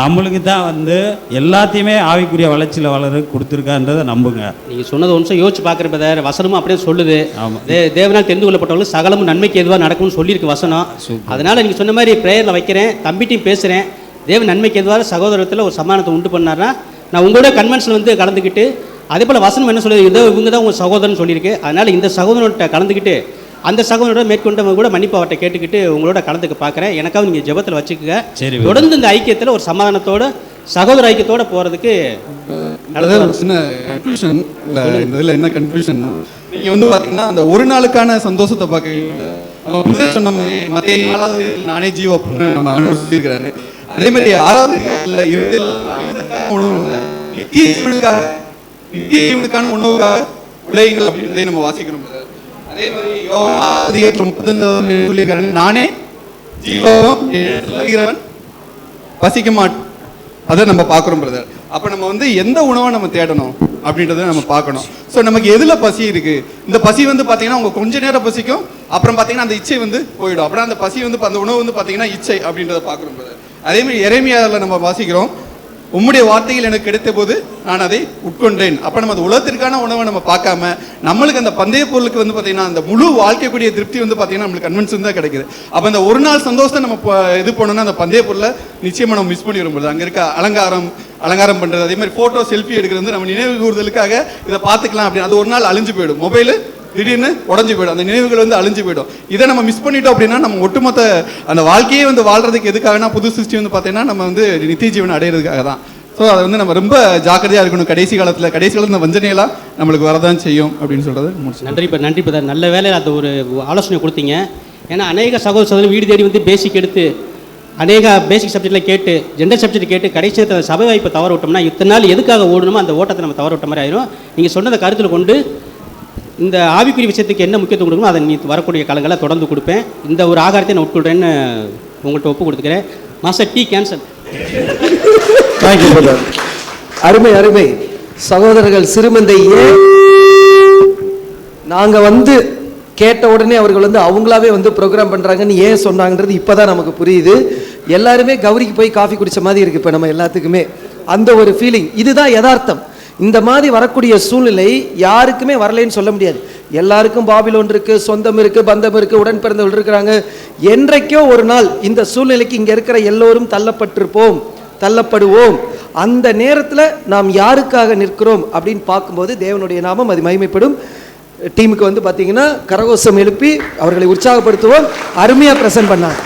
நம்மளுக்கு தான் வந்து எல்லாத்தையுமே ஆவிக்குரிய வளர்ச்சியில் வளர கொடுத்துருக்கான்றதை நம்புங்க. நீங்கள் சொன்னது ஒன்றும் யோசிச்சு பார்க்குற வசனமும் அப்படியே சொல்லுது. தேவனால் தெரிந்து கொள்ளப்பட்டவர்கள் சகலமும் நன்மைக்கு எதுவாக நடக்கும்னு சொல்லியிருக்கு வசனம். அதனால் நீங்கள் சொன்ன மாதிரி ப்ரேயரில் வைக்கிறேன், தம்பிட்டையும் பேசுகிறேன். தேவன் நன்மைக்கு எதுவாக சகோதரத்தில் ஒரு சமானத்தை உண்டு பண்ணார்னா நான் உங்களோட கன்வென்ஷன் வந்து கலந்துக்கிட்டு, அதே போல் வசனம் என்ன சொல்லுது, இதோ இவங்க தான் உங்கள் சகோதரன் சொல்லியிருக்கு. அதனால் இந்த சகோதரன்கிட்ட கலந்துக்கிட்டு அந்த சகோதரோட மேற்கொண்டவங்க கூட மன்னிப்பு அவர்கிட்ட கேட்டுக்கிட்டு உங்களோட கலந்துக்க பார்க்குறேன். எனக்காக நீங்கள் ஜெபத்தில் வச்சுக்கோங்க. தொடர்ந்து இந்த ஐக்கியத்தில் ஒரு சமாதானத்தோட சகோதர ஐக்கியத்தோட போகிறதுக்கு சின்ன கன்ஃபியூஷன் இல்லை. இந்த இதில் என்ன கன்ஃபியூஷன், நீங்கள் வந்து பார்த்தீங்கன்னா அந்த ஒரு நாளுக்கான சந்தோஷத்தை பார்க்க சொன்ன மத்திய நானே ஜீவோ நம்ம சொல்லியிருக்கிறாரு. அதே மாதிரி 6வது நித்தியக்கான உணவுக்காக உலகங்கள் அப்படின்றதை நம்ம வாசிக்கிறோம். அதே மாதிரி 30 சொல்லியிருக்காரு, நானே ஜீவம் பசிக்க மாட்டேன் அதை நம்ம பார்க்குறோம் பிரதர். அப்போ நம்ம வந்து எந்த உணவை நம்ம தேடணும் அப்படின்றத நம்ம பார்க்கணும். ஸோ நமக்கு எதில் பசி இருக்குது, இந்த பசி வந்து பார்த்தீங்கன்னா உங்கள் கொஞ்ச நேரம் பசிக்கும், அப்புறம் பார்த்தீங்கன்னா அந்த இச்சை வந்து போயிடும். அப்புறம் அந்த பசி வந்து அந்த உணவு வந்து பார்த்தீங்கன்னா இச்சை அப்படின்றத பார்க்குறோம் பிரதர். அதேமாதிரி எரேமியாவில் நம்ம வாசிக்கிறோம், உம்முடைய வார்த்தைகள் எனக்கு கிடைத்த போது நான் அதை உட்கொண்டேன். அப்போ நம்ம அந்த உலகத்திற்கான உணவை நம்ம பார்க்காம நம்மளுக்கு அந்த பந்தய பொருளுக்கு வந்து பார்த்தீங்கன்னா அந்த முழு வாழ்க்கைக்கூடிய திருப்தி வந்து பார்த்தீங்கன்னா நம்மளுக்கு கன்வென்ஷன் தான் கிடைக்குது. அப்போ அந்த ஒரு நாள் சந்தோஷத்தை நம்ம இது பண்ணோன்னா அந்த பந்தய பொருளை நிச்சயமாக நம்ம மிஸ் பண்ணி வரும்போது அங்கே இருக்க அலங்காரம் பண்ணுறது, அதே மாதிரி ஃபோட்டோ செல்ஃபி எடுக்கிறது வந்து நம்ம நினைவு கூறுதலுக்காக இதை பார்த்துக்கலாம் அப்படின்னு அது ஒரு நாள் அழிஞ்சு போயிடும். மொபைலு திடீர்னு உடஞ்சி போயிடும், அந்த நினைவுகள் வந்து அழிஞ்சு போயிடும். இதை நம்ம மிஸ் பண்ணிட்டோம் அப்படின்னா நம்ம ஒட்டுமொத்த அந்த வாழ்க்கையே வந்து வாழ்றதுக்கு எதுக்காகனா புது சிருஷ்டி வந்து பார்த்தீங்கன்னா நம்ம வந்து நித்திய ஜீவன் அடையிறதுக்காக தான். ஸோ அதை வந்து நம்ம ரொம்ப ஜாக்கிரதையாக இருக்கணும். கடைசி காலத்தில் இந்த வஞ்சனையெல்லாம் நம்மளுக்கு வரதான் செய்யும் அப்படின்னு சொல்கிறது. நன்றி பிரதர். நல்ல வேலை அந்த ஒரு ஆலோசனை கொடுத்தீங்க. ஏன்னா அநேக சகோதரர் வீடு தேடி வந்து பேசிக் எடுத்து அநேக பேசிக் சப்ஜெக்டில் கேட்டு ஜென்ரல் சப்ஜெக்ட் கேட்டு கடைசியத்தை சபை வாய்ப்பை தவற விட்டோம்னா இத்தனை நாள் எதுக்காக ஓடணுமோ அந்த ஓட்டத்தை நம்ம தவற விட்ட மாதிரி ஆயிரும். நீங்கள் சொன்னதை கருத்தில் கொண்டு இந்த ஆவிக்குரிய விஷயத்துக்கு என்ன முக்கியத்துவம் கொடுக்கணும் அதை நீ வரக்கூடிய காலங்களை தொடர்ந்து கொடுப்பேன். இந்த ஒரு ஆகாரத்தை நான் உட்கொள்கிறேன்னு உங்கள்கிட்ட ஒப்பு கொடுத்துக்கிறேன். Master tea cancel. Thank you brother. அருமை அருமை சகோதரர்கள். சிறுமந்தையே நாங்கள் வந்து கேட்ட உடனே அவர்கள் வந்து அவங்களாவே வந்து ப்ரோக்ராம் பண்ணுறாங்கன்னு ஏன் சொன்னாங்கன்றது இப்போ தான் நமக்கு புரியுது. எல்லாருமே கௌரிக்கு போய் காஃபி குடித்த மாதிரி இருக்குது இப்போ நம்ம எல்லாத்துக்குமே அந்த ஒரு ஃபீலிங். இதுதான் யதார்த்தம். இந்த மாதிரி வரக்கூடிய சூழ்நிலை யாருக்குமே வரலைன்னு சொல்ல முடியாது. எல்லாருக்கும் பாபிலோன் இருக்குது, சொந்தம் இருக்குது, பந்தம் இருக்குது, உடன் பிறந்தவர்கள் இருக்கிறாங்க. என்றைக்கோ ஒரு நாள் இந்த சூழ்நிலைக்கு இங்கே இருக்கிற எல்லோரும் தள்ளப்படுவோம். அந்த நேரத்தில் நாம் யாருக்காக நிற்கிறோம் அப்படின்னு பார்க்கும்போது தேவனுடைய நாமம் அது மகிமைப்படும். டீமுக்கு வந்து பார்த்தீங்கன்னா கரகோஷம் எழுப்பி அவர்களை உற்சாகப்படுத்துவோம். அருமையாக ப்ரெசென்ட் பண்ணாங்க.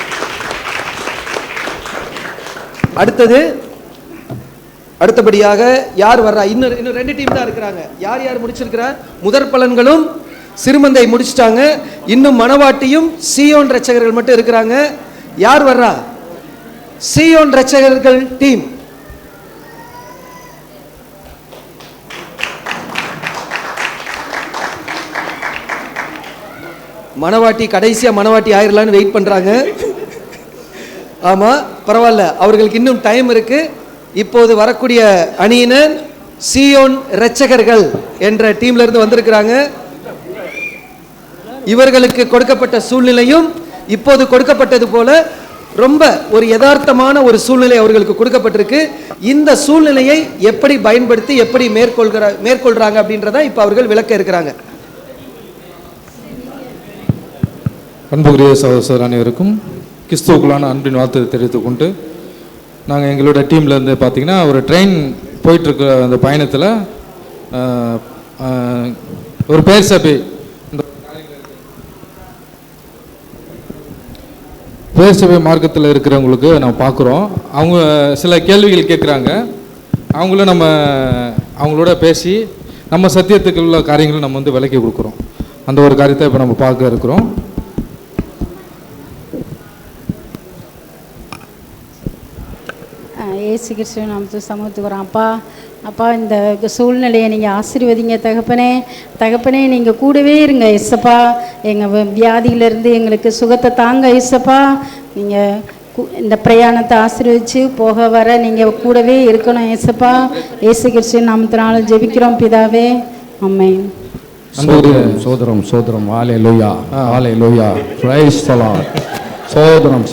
அடுத்தபடியாக யார் வர்றா? இன்னும் 2 டீம் தான் இருக்கிறாங்க. யார் முடிச்சிருக்கிறா? முதற் பலன்களும் சிறுமந்தை முடிச்சிட்டாங்க. இன்னும் மணவாட்டியும் சீயோன் ரட்சகர்கள் மட்டும் இருக்கிறாங்க. யார் வர்றா? சீயோன் ரட்சகர்கள் டீம். மணவாட்டி கடைசியாக மணவாட்டி ஆயிரலான்னு வெயிட் பண்ணுறாங்க. ஆமாம், பரவாயில்ல, அவர்களுக்கு இன்னும் டைம் இருக்குது. இப்போது வரக்கூடிய அணியினர் சீயோன் இரட்சகர்கள் என்ற டீம்ல இருந்து வந்திருக்கிறாங்க. இவர்களுக்கு கொடுக்கப்பட்ட சூழ்நிலையும் இப்போது கொடுக்கப்பட்டது போல ரொம்ப ஒரு யதார்த்தமான ஒரு சூழ்நிலை அவர்களுக்கு கொடுக்கப்பட்டிருக்கு. இந்த சூழ்நிலையை எப்படி பயன்படுத்தி எப்படி மேற்கொள்றாங்க அப்படின்றத இப்போ அவர்கள் விளக்க இருக்கிறாங்க. அன்புக்குரிய சகோதரர் அனைவருக்கும் கிறிஸ்துவுக்குள்ளான அன்பின் வாழ்த்து தெரிவித்துக் கொண்டு நாங்கள் எங்களோட டீம்லேருந்து பார்த்திங்கன்னா ஒரு ட்ரெயின் போயிட்டுருக்க அந்த பயணத்தில் ஒரு பேர் சபை மார்க்கத்தில் இருக்கிறவங்களுக்கு நம்ம பார்க்குறோம். அவங்க சில கேள்விகள் கேட்குறாங்க. அவங்கள நம்ம அவங்களோட பேசி நம்ம சத்தியத்துக்கு உள்ள காரியங்களை நம்ம வந்து விளக்கி கொடுக்குறோம். அந்த ஒரு காரியத்தை இப்போ நம்ம பார்க்க இருக்கிறோம். ஏசு கிறிஸ்துவ நாமத்தை சமூகத்துக்குறோம். அப்பா இந்த சூழ்நிலையை நீங்கள் ஆசீர்வதிங்க தகப்பனே நீங்கள் கூடவே இருங்க ஏசப்பா. எங்கள் வியாதியிலேருந்து எங்களுக்கு சுகத்தை தாங்க ஏசப்பா. நீங்கள் இந்த பிரயாணத்தை ஆசீர்வதித்து போக வர நீங்கள் கூடவே இருக்கணும் ஏசப்பா. ஏசு கிறிஸ்துவ நாமத்தினால ஜெபிக்கிறோம் பிதாவே, ஆமென். சோதரம் ஹல்லேலூயா ஹல்லேலூயா பிரைஸ் தி லார்ட். சோதரம்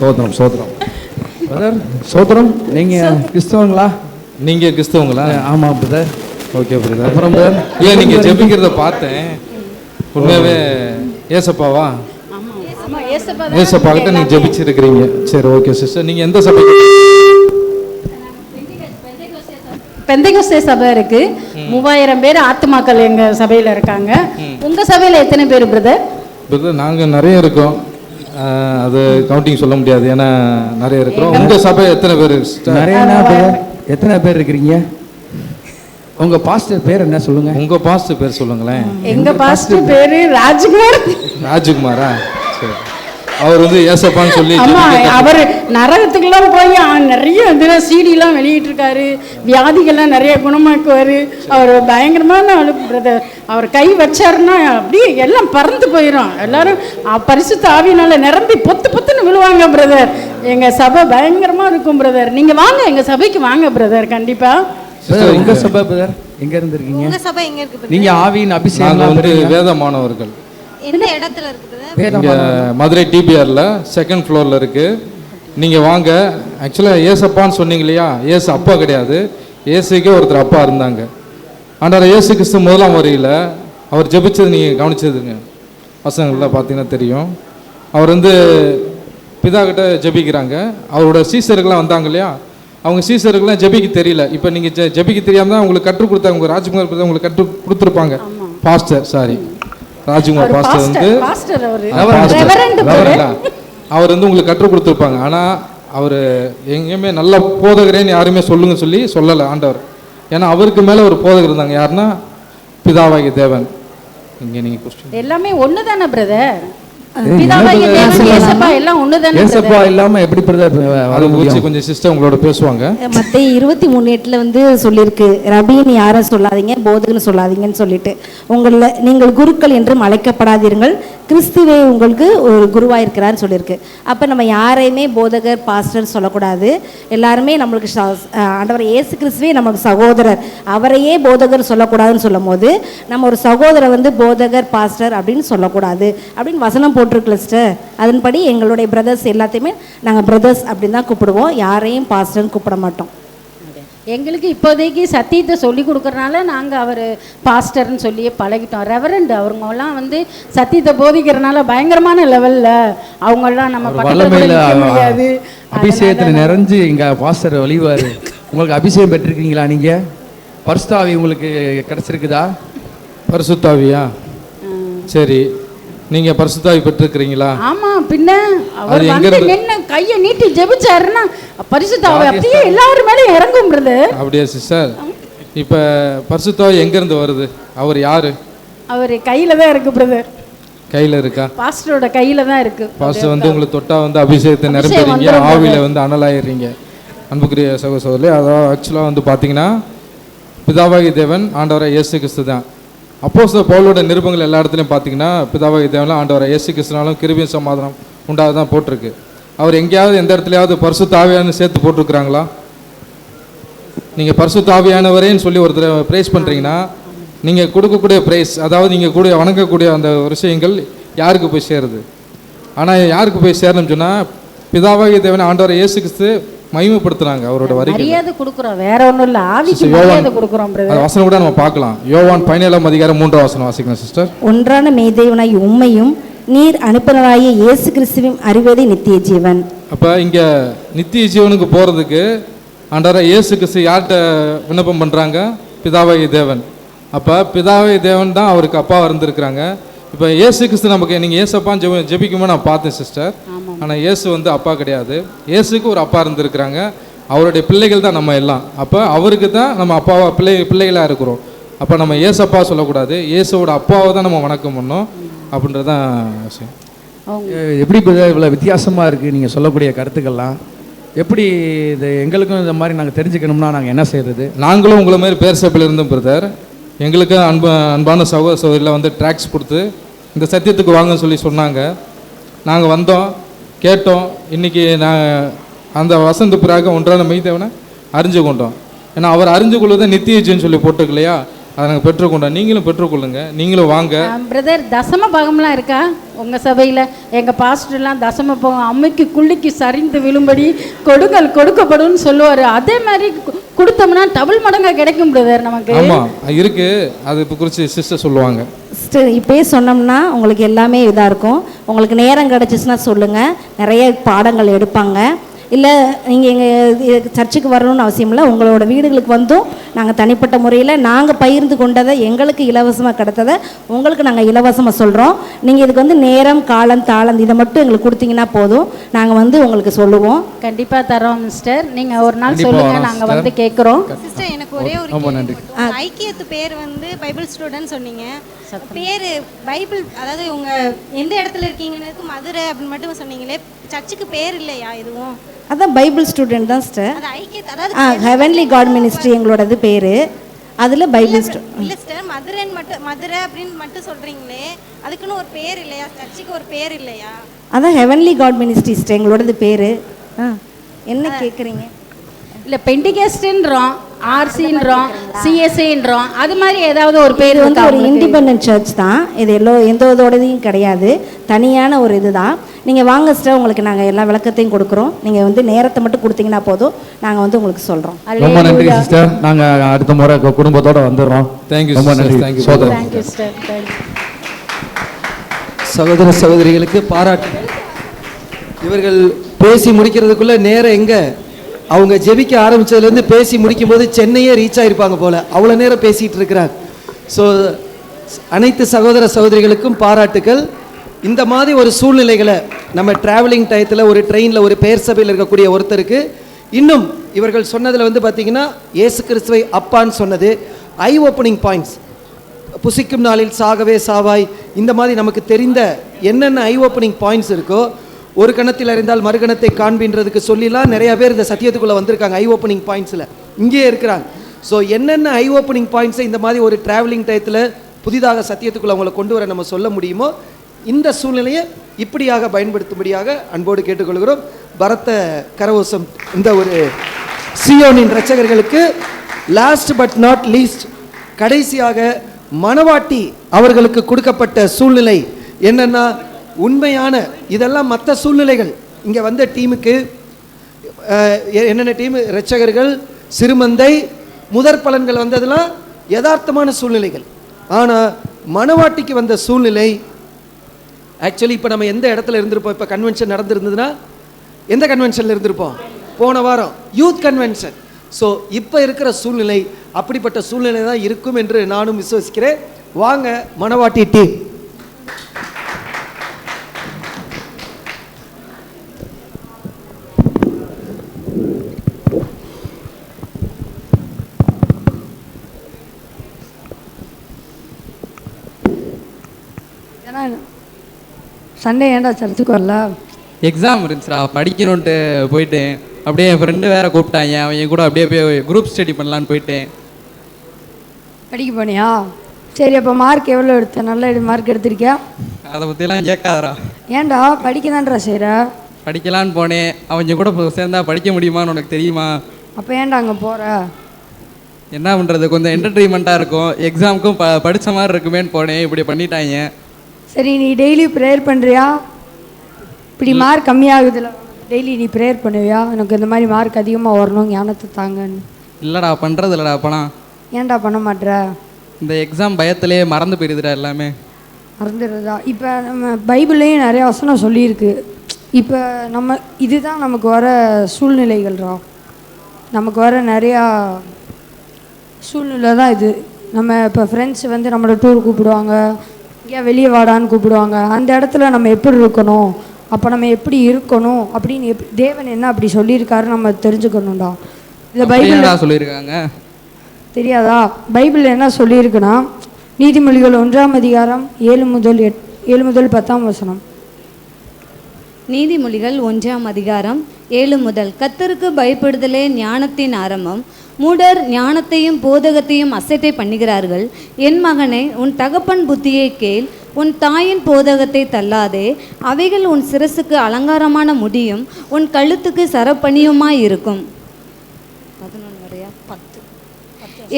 பிரதர், சோதரம். நீங்கள் கிறிஸ்தவங்களா? நீங்கள் கிறிஸ்தவங்களா? ஆமாம் பிரதர். Okay brother. அப்புறம் பிரதர், இல்லை நீங்கள் ஜெபிக்கிறத பார்த்தேன். உண்மையாகவே ஏசப்பாவா? ஏசப்பா கிட்ட நீங்கள் ஜெபிச்சிருக்கிறீங்க. சரி, ஓகே சிஸ்டர். நீங்கள் எந்த சபை? பெந்தைகோஸ்தே சபை இருக்கு. 3000 பேர் ஆத்துமாக்கள் எங்கள் சபையில் இருக்காங்க. உங்கள் சபையில் எத்தனை பேர் பிரதர்? பிரதர், நாங்கள் நிறைய இருக்கோம். அது கவுண்டிங் சொல்ல முடியாது, ஏன்னா நிறைய இருக்கிறோம். உங்க சபை எத்தனை பேர்? எத்தனை பேர் இருக்கிறீங்க? உங்க பாஸ்டர் பேர் என்ன சொல்லுங்க? உங்க பாஸ்டர் பேர் சொல்லுங்களேன். எங்க பாஸ்டர் பேரு ராஜ்குமாரா? சரி. அவர் வந்து ஏசப்பான்னு சொல்லி அவர் நரகத்துக்கெல்லாம் போய் நிறைய சீடிலாம் வெளியிட்டிருக்காரு. வியாதிகள்லாம் நிறைய குணமாக்குவார். அவர் பயங்கரமான பிரதர். அவர் கை வச்சாருன்னா அப்படியே எல்லாம் பறந்து போயிடும். எல்லாரும் பரிசுத்த ஆவியினால நிரம்பி பொத்துன்னு விழுவாங்க பிரதர். எங்கள் சபை பயங்கரமாக இருக்கும் பிரதர். நீங்கள் வாங்க, எங்கள் சபைக்கு வாங்க பிரதர், கண்டிப்பாக. உங்கள் சபை பிரதர் எங்கே இருந்திருக்கீங்க? உங்க சபை எங்க இருக்கு? நீங்கள் ஆவியின் அபிஷேகம் வந்து வேத மாணவர்கள். எந்த இடத்துல இருக்குது? இங்கே மதுரை டிபிஆரில் செகண்ட் ஃப்ளோரில் இருக்குது. நீங்கள் வாங்க. ஆக்சுவலாக ஏசப்பான்னு சொன்னீங்க இல்லையா, ஏசு அப்பா கிடையாது, ஏசுக்கே ஒருத்தர் அப்பா இருந்தாங்க. ஆண்டவர் இயேசு கிறிஸ்து முதலாம் வரையில் அவர் ஜெபிச்சது நீங்கள் கவனிச்சதுங்க, பசங்கள்லாம் பார்த்தீங்கன்னா தெரியும். அவர் வந்து பிதா கிட்ட ஜெபிக்கிறாங்க. அவரோட சீசர்கள்லாம் வந்தாங்க இல்லையா, அவங்க சீசர்கள்லாம் ஜெபிக்க தெரியல. இப்போ நீங்கள் ஜெபிக்க தெரியாமல் தான் உங்களுக்கு கற்றுக் கொடுத்தாங்க. உங்கள் ராஜ்குமார் பிரதர் உங்களுக்கு கற்றுக் கொடுத்துருப்பாங்க. பாஸ்டர், சாரி, ராஜ்குமார் பாஸ்டர் வந்து அவர் வந்து உங்களுக்கு கற்றுக் கொடுத்துருப்பாங்க. ஆனால் அவர் எங்கேயுமே நல்ல போதகரேன்னு யாருமே சொல்லுங்கன்னு சொல்லலை ஆண்டவர். ஏன்னா அவருக்கு மேலே ஒரு போதகர் இருந்தாங்க. யாருன்னா பிதாவாகிய தேவன். இங்கே நீங்கள் கொஸ்டின் எல்லாமே ஒன்று தானே பிரதர்? பிதாவாகிய தேவன் ஏசப்பா எல்லாம் ஒன்று தானே? ஏசப்பா இல்லாமல் எப்படி பிரதர்? அதை குறித்து கொஞ்சம் சிஸ்டர் உங்களோட பேசுவாங்க. மத்தேயு 23:8 வந்து சொல்லியிருக்கு, ரபின்னு யாரும் சொல்லாதீங்க, போதகன்னு சொல்லாதீங்கன்னு சொல்லிட்டு. நீங்கள் குருக்கள் என்றும் அழைக்கப்படாதீர்கள், கிறிஸ்துவே உங்களுக்கு ஒரு குருவாக இருக்கிறான்னு சொல்லியிருக்கு. அப்போ நம்ம யாரையுமே போதகர் பாஸ்டர் சொல்லக்கூடாது. எல்லாருமே நம்மளுக்கு ஆண்டவர் இயேசு கிறிஸ்துவே நமக்கு சகோதரர், அவரையே போதகர் சொல்லக்கூடாதுன்னு சொல்லும் போது நம்ம ஒரு சகோதரர் வந்து போதகர் பாஸ்டர் அப்படின்னு சொல்லக்கூடாது அப்படின்னு வசனம் போட்டிருக்கல சிஸ்டர். அதன்படி எங்களுடைய பிரதர்ஸ் எல்லாத்தையுமே நாங்கள் பிரதர்ஸ் அப்படின்னு தான் கூப்பிடுவோம், யாரையும் பாஸ்டர்னு கூப்பிட மாட்டோம். எங்களுக்கு இப்போதைக்கு சத்தியத்தை சொல்லி கொடுக்கறனால நாங்கள் அவர் பாஸ்டர்னு சொல்லியே பழகிட்டோம். ரெவரண்ட் அவங்கெல்லாம் வந்து சத்தியத்தை போதிக்கிறனால பயங்கரமான லெவலில் அவங்கெல்லாம் நம்ம பக்கத்தில் முடியாது. அபிஷேகத்தில் நிறைஞ்சு இங்கே பாஸ்டர் வழிவார். உங்களுக்கு அபிஷேகம் பெற்றிருக்கீங்களா? நீங்கள் பரிசுத்தாவி உங்களுக்கு கிடச்சிருக்குதா? பரிசுத்தாவியா? சரி, நீங்கள் பரிசுத்தாவி பெற்றிருக்கிறீங்களா? ஆமாம், பின்ன அவர் வந்து நின்று கையை நீட்டி ஜெபிச்சாருன்னா பரிசுத்தாவி அப்படியே எல்லாரும் மேலே இறங்கும் பிரதர். அப்படியா சிஸ்டர்? இப்போ பரிசுத்தாவி எங்கேருந்து வருது? அவர் யாரு? அவர் கையில் தான் இருக்கு பிரதர். கையில் இருக்கா? பாஸ்டரோட கையில் தான் இருக்கு. பாஸ்டர் வந்து உங்களுக்கு தொட்டா வந்து அபிஷேகத்தை நிரம்பிடுறீங்க, ஆவியில் வந்து அனலாயிடுறீங்க. அன்புக்குரிய சகோதரர்களே, அதாவது ஆக்சுவலாக வந்து பார்த்தீங்கன்னா பிதாவாகிய தேவன் ஆண்டவராக இயேசு கிறிஸ்து தான். அப்போஸ்தலர் பவுலோட நிருபங்கள் எல்லா இடத்துலையும் பார்த்தீங்கன்னா பிதாவாகிய தேவன் ஆண்டவராக இயேசு கிறிஸ்துனாலும் கிருபையும் சமாதானம் உண்டாக தான் போட்டிருக்கு. அவர் எங்கேயாவது எந்த இடத்துலையாவது பரிசுத்த ஆவியானவரை சேர்த்து போட்டிருக்கிறாங்களா? நீங்கள் பரிசுத்த ஆவியானவரேன்னு சொல்லி ஒருத்தர் ப்ரைஸ் பண்ணுறீங்கன்னா நீங்கள் கொடுக்கக்கூடிய ப்ரைஸ், அதாவது நீங்கள் கூட வணங்கக்கூடிய அந்த விஷயங்கள் யாருக்கு போய் சேருது? ஆனால் யாருக்கு போய் சேரணும்னு சொன்னால் பிதாவாகிய தேவன் ஆண்டவரை இயேசு கிறிஸ்து மகிமைப்படுத்துறாங்க. அவரோட மரியாதை கொடுக்குறோம், வேற ஒன்றும் இல்லை, ஆவிக்கு மரியாதை கொடுக்குறோம். வசனம் கூட நம்ம பார்க்கலாம். யோவான் 17:3 வாசிக்கலாம் சிஸ்டர். ஒன்றான மெய்தேவனாய் உம்மையும் நீர் அனுப்பினராகிய இயேசு கிறிஸ்துவையும் அறிவதே நித்திய ஜீவன். அப்போ இங்கே நித்திய ஜீவனுக்கு போகிறதுக்கு ஆண்டவராக இயேசு கிறிஸ்து யார்கிட்ட விண்ணப்பம் பண்ணுறாங்க? பிதாவாகிய தேவன். அப்போ பிதாவாகிய தேவன் தான் அவருக்கு அப்பாவாக இருந்திருக்கிறாங்க. இப்போ இயேசு கிறிஸ்து நமக்கு நீங்கள் ஏசப்பான்னு ஜெபிக்கும்போது நான் பார்த்தேன் சிஸ்டர். ஆனால் இயேசு வந்து அப்பா கிடையாது. இயேசுக்கு ஒரு அப்பா இருந்திருக்கிறாங்க. அவருடைய பிள்ளைகள் தான் நம்ம எல்லாம். அப்போ அவருக்கு தான் நம்ம அப்பாவா பிள்ளைகளாக இருக்கிறோம். அப்போ நம்ம ஏசப்பா சொல்லக்கூடாது, இயேசுவோட அப்பாவை தான் நம்ம வணக்கம் பண்ணோம் அப்படின்றது தான் விஷயம். எப்படி இவ்வளோ வித்தியாசமாக இருக்குது நீங்கள் சொல்லக்கூடிய கருத்துக்கள்லாம்? எப்படி இது எங்களுக்கும் இந்த மாதிரி நாங்கள் தெரிஞ்சுக்கணும்னா நாங்கள் என்ன செய்கிறது? நாங்களும் உங்களை மாதிரி பேர் சபையில் இருந்தோம் பிரதர். எங்களுக்கு அன்பான சகோதரில் வந்து ட்ராக்ஸ் கொடுத்து இந்த சத்தியத்துக்கு வாங்கன்னு சொல்லி சொன்னாங்க. நாங்கள் வந்தோம், கேட்டோம். இன்றைக்கி நான் அந்த வசந்த பிறகு ஒன்றான மெய்தேவனை அறிஞ்சு கொண்டோம். ஏன்னா அவர் அறிஞ்சு கொள்வதை நித்திய ஜீவன் சொல்லி போட்டுருக்கு இல்லையா, அதை நாங்கள் பெற்றுக்கொண்டோம். நீங்களும் பெற்றுக்கொள்ளுங்க, நீங்களும் வாங்க. பிரதர், தசம பாகம்லாம் இருக்கா உங்கள் சபையில்? எங்கள் பாஸ்டர்லாம் தசம பாகம் அம்மைக்கு குள்ளிக்கு சரிந்து விழும்படி கொடுங்கள் கொடுக்கப்படும் சொல்லுவார். அதே மாதிரி கொடுத்தோம்னா டபுள் மடங்காக கிடைக்கும் பிரதர் நமக்கு. ஆமாம் இருக்குது, அது இப்போ குறித்து சிஸ்டர் சொல்லுவாங்க. சிஸ்டர் இப்போயே சொன்னோம்னா உங்களுக்கு எல்லாமே இதாக இருக்கும். உங்களுக்கு நேரம் கிடச்சிச்சுன்னா சொல்லுங்கள், நிறைய பாடங்கள் எடுப்பாங்க. இல்லை நீங்கள் எங்கள் சர்ச்சுக்கு வரணும்னு அவசியம் இல்லை, உங்களோட வீடுகளுக்கு வந்தும் நாங்கள் தனிப்பட்ட முறையில் நாங்கள் பகிர்ந்து கொண்டதை எங்களுக்கு இலவசமாக கிடைத்ததை உங்களுக்கு நாங்கள் இலவசமாக சொல்கிறோம். நீங்கள் இதுக்கு வந்து நேரம் காலம் தாளம் இதை மட்டும் எங்களுக்கு கொடுத்தீங்கன்னா போதும், நாங்கள் வந்து உங்களுக்கு சொல்லுவோம். கண்டிப்பாக தரோம் மிஸ்டர். நீங்கள் ஒரு நாள் சொல்லுங்கள், நாங்கள் வந்து கேட்குறோம். சிஸ்டர், எனக்கு ஒரே ஒரு ஐக்கியத்து பேர் வந்து பைபிள் ஸ்டூடெண்ட் சொன்னீங்க. பேர் பைபிள், அதாவது உங்கள் எந்த இடத்துல இருக்கீங்கன்னு மதுரை அப்படின்னு மட்டும் சொன்னீங்களே, சர்ச்சுக்கு பேர் இல்லையா எதுவும்? அதான் பைபிள் ஸ்டூடெண்ட் தான் சிஸ்டர். ஹெவன்லி காட் மினிஸ்ட்ரி எங்களோடது பேர். அதில் பைபிள் இல்லை சிஸ்டர், மதுரை அப்படின்னு மட்டும் சொல்கிறீங்களே, அதுக்குன்னு ஒரு பேர் இல்லையா? சர்ச்சுக்கு ஒரு பேர் இல்லையா? அதான் ஹெவன்லி காட் மினிஸ்ட்ரி சிஸ்டர் எங்களோடது பேர். என்ன கேட்குறீங்க? இல்லை பெண்டிகேஸ்ட்ன்றோம், ஆர்சின்றோம், சிஎஸ்ஐன்றோம், அது மாதிரி ஏதாவது ஒரு பேர் வந்து ஒரு இண்டிபெண்டன்ட் சர்ச் தான். இது எந்த இதோடதையும் கிடையாது, தனியான ஒரு இதுதான். நீங்கள் வாங்க சிஸ்டர், உங்களுக்கு நாங்கள் எல்லா விளக்கத்தையும் கொடுக்குறோம். நீங்கள் வந்து நேரத்தை மட்டும் கொடுத்தீங்கன்னா போதும், நாங்கள் வந்து உங்களுக்கு சொல்கிறோம். ரொம்ப நன்றி சிஸ்டர். நாங்கள் அடுத்த முறை குடும்பத்தோட வந்துடுறோம். தேங்க்யூ. ரொம்ப நன்றி. Thank you sister. சகோதர சகோதரிகளுக்கு பாராட்டு. இவர்கள் பேசி முடிக்கிறதுக்குள்ள நேரம் எங்க, அவங்க ஜெபிக்க ஆரம்பிச்சதுலேருந்து பேசி முடிக்கும் போது சென்னையே ரீச் ஆயிருப்பாங்க போல, அவ்வளோ நேரம் பேசிட்டு இருக்கிறார். ஸோ அனைத்து சகோதர சகோதரிகளுக்கும் பாராட்டுக்கள். இந்த மாதிரி ஒரு சூழ்நிலைகளை நம்ம டிராவலிங் டயத்தில் ஒரு ட்ரெயினில் ஒரு பெயர் சபையில் இருக்கக்கூடிய ஒருத்தருக்கு இன்னும் இவர்கள் சொன்னதில் வந்து பார்த்திங்கன்னா இயேசு கிறிஸ்துவை அப்பான்னு சொன்னது ஐ ஓப்பனிங் பாயிண்ட்ஸ். புசிக்கும் நாளில் சாகவே சாவாய், இந்த மாதிரி நமக்கு தெரிந்த என்னென்ன ஐ ஓப்பனிங் பாயிண்ட்ஸ் இருக்கோ, ஒரு கணத்தில் அறிந்தால் மறுகணத்தை காண்பின்றதுக்கு சொல்லிலாம் நிறைய பேர் இந்த சத்தியத்துக்குள்ளே வந்திருக்காங்க. ஐ ஓப்பனிங் பாயிண்ட்ஸில் இங்கேயே இருக்கிறாங்க. ஸோ என்னென்ன ஐ ஓப்பனிங் பாயிண்ட்ஸை இந்த மாதிரி ஒரு ட்ராவலிங் டயத்தில் புதிதாக சத்தியத்துக்குள்ளே அவங்களை கொண்டு வர நம்ம சொல்ல முடியுமோ, இந்த சூழ்நிலையை இப்படியாக பயன்படுத்தும்படியாக அன்போடு கேட்டுக்கொள்கிறோம். பரத்த கரவோசம் இந்த ஒரு சியோனின் இரட்சகர்களுக்கு லாஸ்ட் பட் நாட் லீஸ்ட், கடைசியாக மணவாட்டி அவர்களுக்கு கொடுக்கப்பட்ட சூழ்நிலை என்னன்னா, உண்மையான இதெல்லாம் மற்ற சூழ்நிலைகள் இங்கே வந்த டீமுக்கு என்னென்ன டீம், இரட்சகர்கள், சிறுமந்தை, முதற் பலன்கள் வந்ததெல்லாம் யதார்த்தமான சூழ்நிலைகள். ஆனால் மணவாட்டிக்கு வந்த சூழ்நிலை ஆக்சுவலி இப்போ நம்ம எந்த இடத்துல இருந்திருப்போம்? இப்போ கன்வென்ஷன் நடந்திருந்ததுன்னா எந்த கன்வென்ஷனில் இருந்திருப்போம்? போன வாரம் யூத் கன்வென்ஷன். ஸோ இப்போ இருக்கிற சூழ்நிலை அப்படிப்பட்ட சூழ்நிலை தான் இருக்கும் என்று நானும் விசுவசிக்கிறேன். வாங்க மணவாட்டி டீம். சண்டே ஏன்டா சர்ச்சுக்கு வரல? எக்ஸாம் இருந்துச்சுடா, படிக்கணுன்ட்டு போயிட்டேன். அப்படியே என் ஃப்ரெண்டு வேறு கூப்பிட்டாங்க, அவங்க கூட அப்படியே போய் குரூப் ஸ்டடி பண்ணலான்னு போயிட்டேன். படிக்க போனியா? சரி, அப்போ மார்க் எவ்வளோ எடுத்த? நல்ல மார்க் எடுத்திருக்கியா? அதை பற்றிலாம் கேட்காதடா. ஏன்டா படிக்க தான்டா செய்கிற? படிக்கலான்னு போனேன், அவங்க கூட சேர்ந்தா படிக்க முடியுமான்னு உனக்கு தெரியுமா? அப்போ ஏன்டா அங்கே போகிற? என்ன பண்ணுறது, கொஞ்சம் என்டர்டெயின்மெண்ட்டாக இருக்கும், எக்ஸாமுக்கும் படித்த மாதிரி இருக்குமேன்னு போனேன். இப்படி பண்ணிட்டாங்க. சரி, நீ டெய்லி ப்ரேயர் பண்ணுறியா? இப்படி மார்க் கம்மியாகுதுல, டெய்லி நீ ப்ரேயர் பண்ணுவியா? எனக்கு இந்த மாதிரி மார்க் அதிகமாக வரணும், ஞானத்தை தாங்கன்னு. இல்லைடா, பண்ணுறது இல்லைடா. அப்போலாம் ஏன்டா பண்ண மாட்டேற? இந்த எக்ஸாம் பயத்திலேயே மறந்து போயிருதுடா எல்லாமே. மறந்துடுறதா? இப்போ நம்ம பைபிள்லேயும் நிறையா வசனம் சொல்லியிருக்கு. இப்போ நம்ம இதுதான் நமக்கு வர சூழ்நிலைகள்ரா, நமக்கு வர நிறையா சூழ்நிலை தான் இது. நம்ம இப்போ ஃப்ரெண்ட்ஸ் வந்து நம்மளை டூர் கூப்பிடுவாங்க, இங்கே வெளியே வாடான்னு கூப்பிடுவாங்க. அந்த இடத்துல நம்ம எப்படி இருக்கணும், அப்போ நம்ம எப்படி இருக்கணும் அப்படின்னு தேவன் என்ன அப்படி சொல்லியிருக்காரு நம்ம தெரிஞ்சுக்கணும்டா. இதை பைபிள் சொல்லியிருக்காங்க தெரியாதா? பைபிள் என்ன சொல்லியிருக்குன்னா, நீதிமொழிகள் 1ஆம் அதிகாரம் 7 முதல் 10ஆம் வசனம். நீதிமொழிகள் 1ஆம் அதிகாரம் 7 முதல். கர்த்தருக்கு பயப்படுதலே ஞானத்தின் ஆரம்பம், மூடர் ஞானத்தையும் போதகத்தையும் அசட்டை பண்ணுகிறார்கள். என் மகனே, உன் தகப்பன் புத்தியை கேள், உன் தாயின் போதகத்தை தள்ளாதே. அவைகள் உன் சிரசுக்கு அலங்காரமான முடியும், உன் கழுத்துக்கு சரப்பணியுமாய் இருக்கும். 10.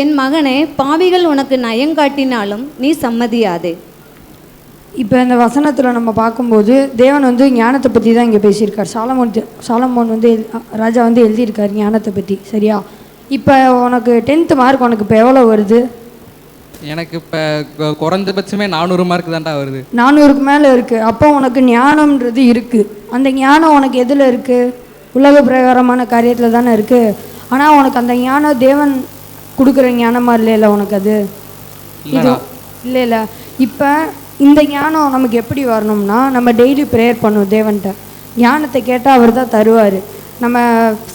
என் மகனே, பாவிகள் உனக்கு நயங்காட்டினாலும் நீ சம்மதியாதே. இப்போ இந்த வசனத்தில் நம்ம பார்க்கும்போது தேவன் வந்து ஞானத்தை பற்றி தான் இங்கே பேசியிருக்கார். சாலமோன் வந்து ராஜா வந்து எழுதியிருக்கார் ஞானத்தை பற்றி. சரியா? இப்போ உனக்கு 10th மார்க் உனக்கு இப்போ எவ்வளோ வருது? எனக்கு இப்போ குறைஞ்சபட்சமே 400 மார்க் தான்டா வருது. 400க்கு மேலே இருக்குது. அப்போ உனக்கு ஞானம்ன்றது இருக்குது. அந்த ஞானம் உனக்கு எதில் இருக்குது? உலக பிரகாரமான காரியத்தில் தானே இருக்குது. ஆனால் உனக்கு அந்த ஞானம் தேவன் கொடுக்குற ஞானமாக இல்லைல்ல உனக்கு அது? இது இல்லை. இப்போ இந்த ஞானம் நமக்கு எப்படி வரணும்னா, நம்ம டெய்லி ப்ரேயர் பண்ணுவோம் தேவன்கிட்ட. ஞானத்தை கேட்டால் அவர் தான் தருவார். நம்ம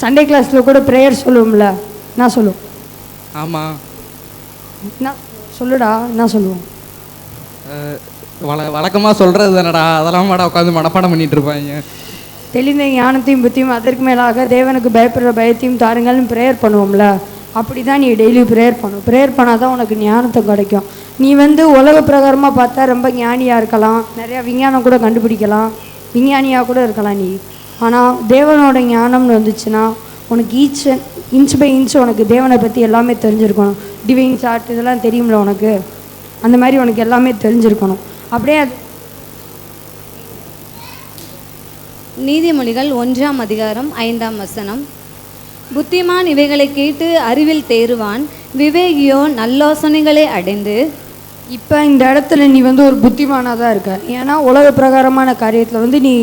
சண்டே கிளாஸில் கூட ப்ரேயர் சொல்லுவோம்ல, என்ன சொல்லுவோம்? ஆமாம், என்ன சொல்லுடா, என்ன சொல்லுவோம்? வழக்கமாக சொல்கிறது தானடா, அதெல்லாம் மாடா உட்காந்து மனப்பாடம் பண்ணிகிட்டு இருப்பாங்க. தெளிந்த ஞானத்தையும் புத்தியும் அதற்கு மேலாக தேவனுக்கு பயப்படுற பயத்தையும் தாருங்கள்னு ப்ரேயர் பண்ணுவோம்ல, அப்படி தான் நீ டெய்லி ப்ரேயர் பண்ணும். ப்ரேயர் பண்ணால் தான் உனக்கு ஞானத்தை கிடைக்கும். நீ வந்து உலக பிரகாரமாக பார்த்தா ரொம்ப ஞானியாக இருக்கலாம், நிறையா விஞ்ஞானம் கூட கண்டுபிடிக்கலாம், விஞ்ஞானியாக கூட இருக்கலாம் நீ. ஆனால் தேவனோட ஞானம்னு வந்துச்சுன்னா உனக்கு இன்ச் பை இன்ச் உனக்கு தேவனை பற்றி எல்லாமே தெரிஞ்சிருக்கணும். டிவைன் சார்ட் இதெல்லாம் தெரியும்ல உனக்கு, அந்த மாதிரி உனக்கு எல்லாமே தெரிஞ்சிருக்கணும். அப்படியே அது நீதிமொழிகள் 1ஆம் அதிகாரம் 5ஆம் வசனம். புத்திமான் இவைகளை கேட்டு அறிவில் தேறுவான், விவேகியோ நல்லோசனைகளை அடைந்து. இப்போ இந்த இடத்துல நீ வந்து ஒரு புத்திமானாக தான் இருக்க. ஏன்னா உலக பிரகாரமான காரியத்தில் வந்து நீ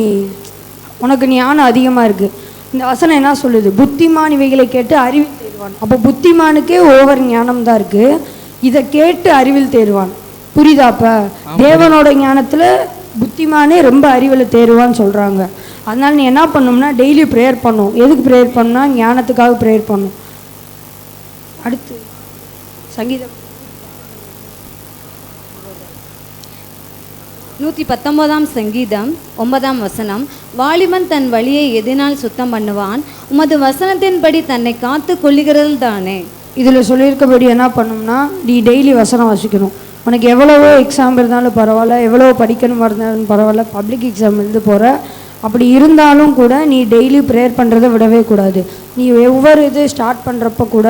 உனக்கு ஞானம் அதிகமாக இருக்குது. இந்த வசனம் என்ன சொல்லுது? புத்திமான் இவைகளை கேட்டு அறிவில் தேறுவான். அப்போ புத்திமானுக்கே ஓவர் ஞானம் தான் இருக்குது, இதை கேட்டு அறிவில் தேறுவான். புரியுதாப்பா? தேவனோட ஞானத்தில் புத்திமானே ரொம்ப அறிவில் தேறுவான்னு சொல்கிறாங்க. அதனால் நீ என்ன பண்ணணும்னா டெய்லி ப்ரேயர் பண்ணும். எதுக்கு ப்ரேயர் பண்ணணும்னா ஞானத்துக்காக ப்ரேயர் பண்ணும். அடுத்து சங்கீதம் 119ஆம் சங்கீதம் 9ஆம் வசனம். வாலிபன் தன் வழியை எதினால் சுத்தம் பண்ணுவான், உமது வசனத்தின்படி தன்னை காத்து கொள்ளுகிறது தானே. இதில் சொல்லியிருக்கபடி என்ன பண்ணணும்னா நீ டெய்லி வசனம் வாசிக்கணும். உனக்கு எவ்வளவோ எக்ஸாம் இருந்தாலும் பரவாயில்ல, எவ்வளோ படிக்கணும் இருந்தாலும் பரவாயில்ல, பப்ளிக் எக்ஸாம் எழுந்து போகிற, அப்படி இருந்தாலும் கூட நீ டெய்லி ப்ரேயர் பண்ணுறதை விடவே கூடாது. நீ ஒவ்வொரு இது ஸ்டார்ட் பண்ணுறப்ப கூட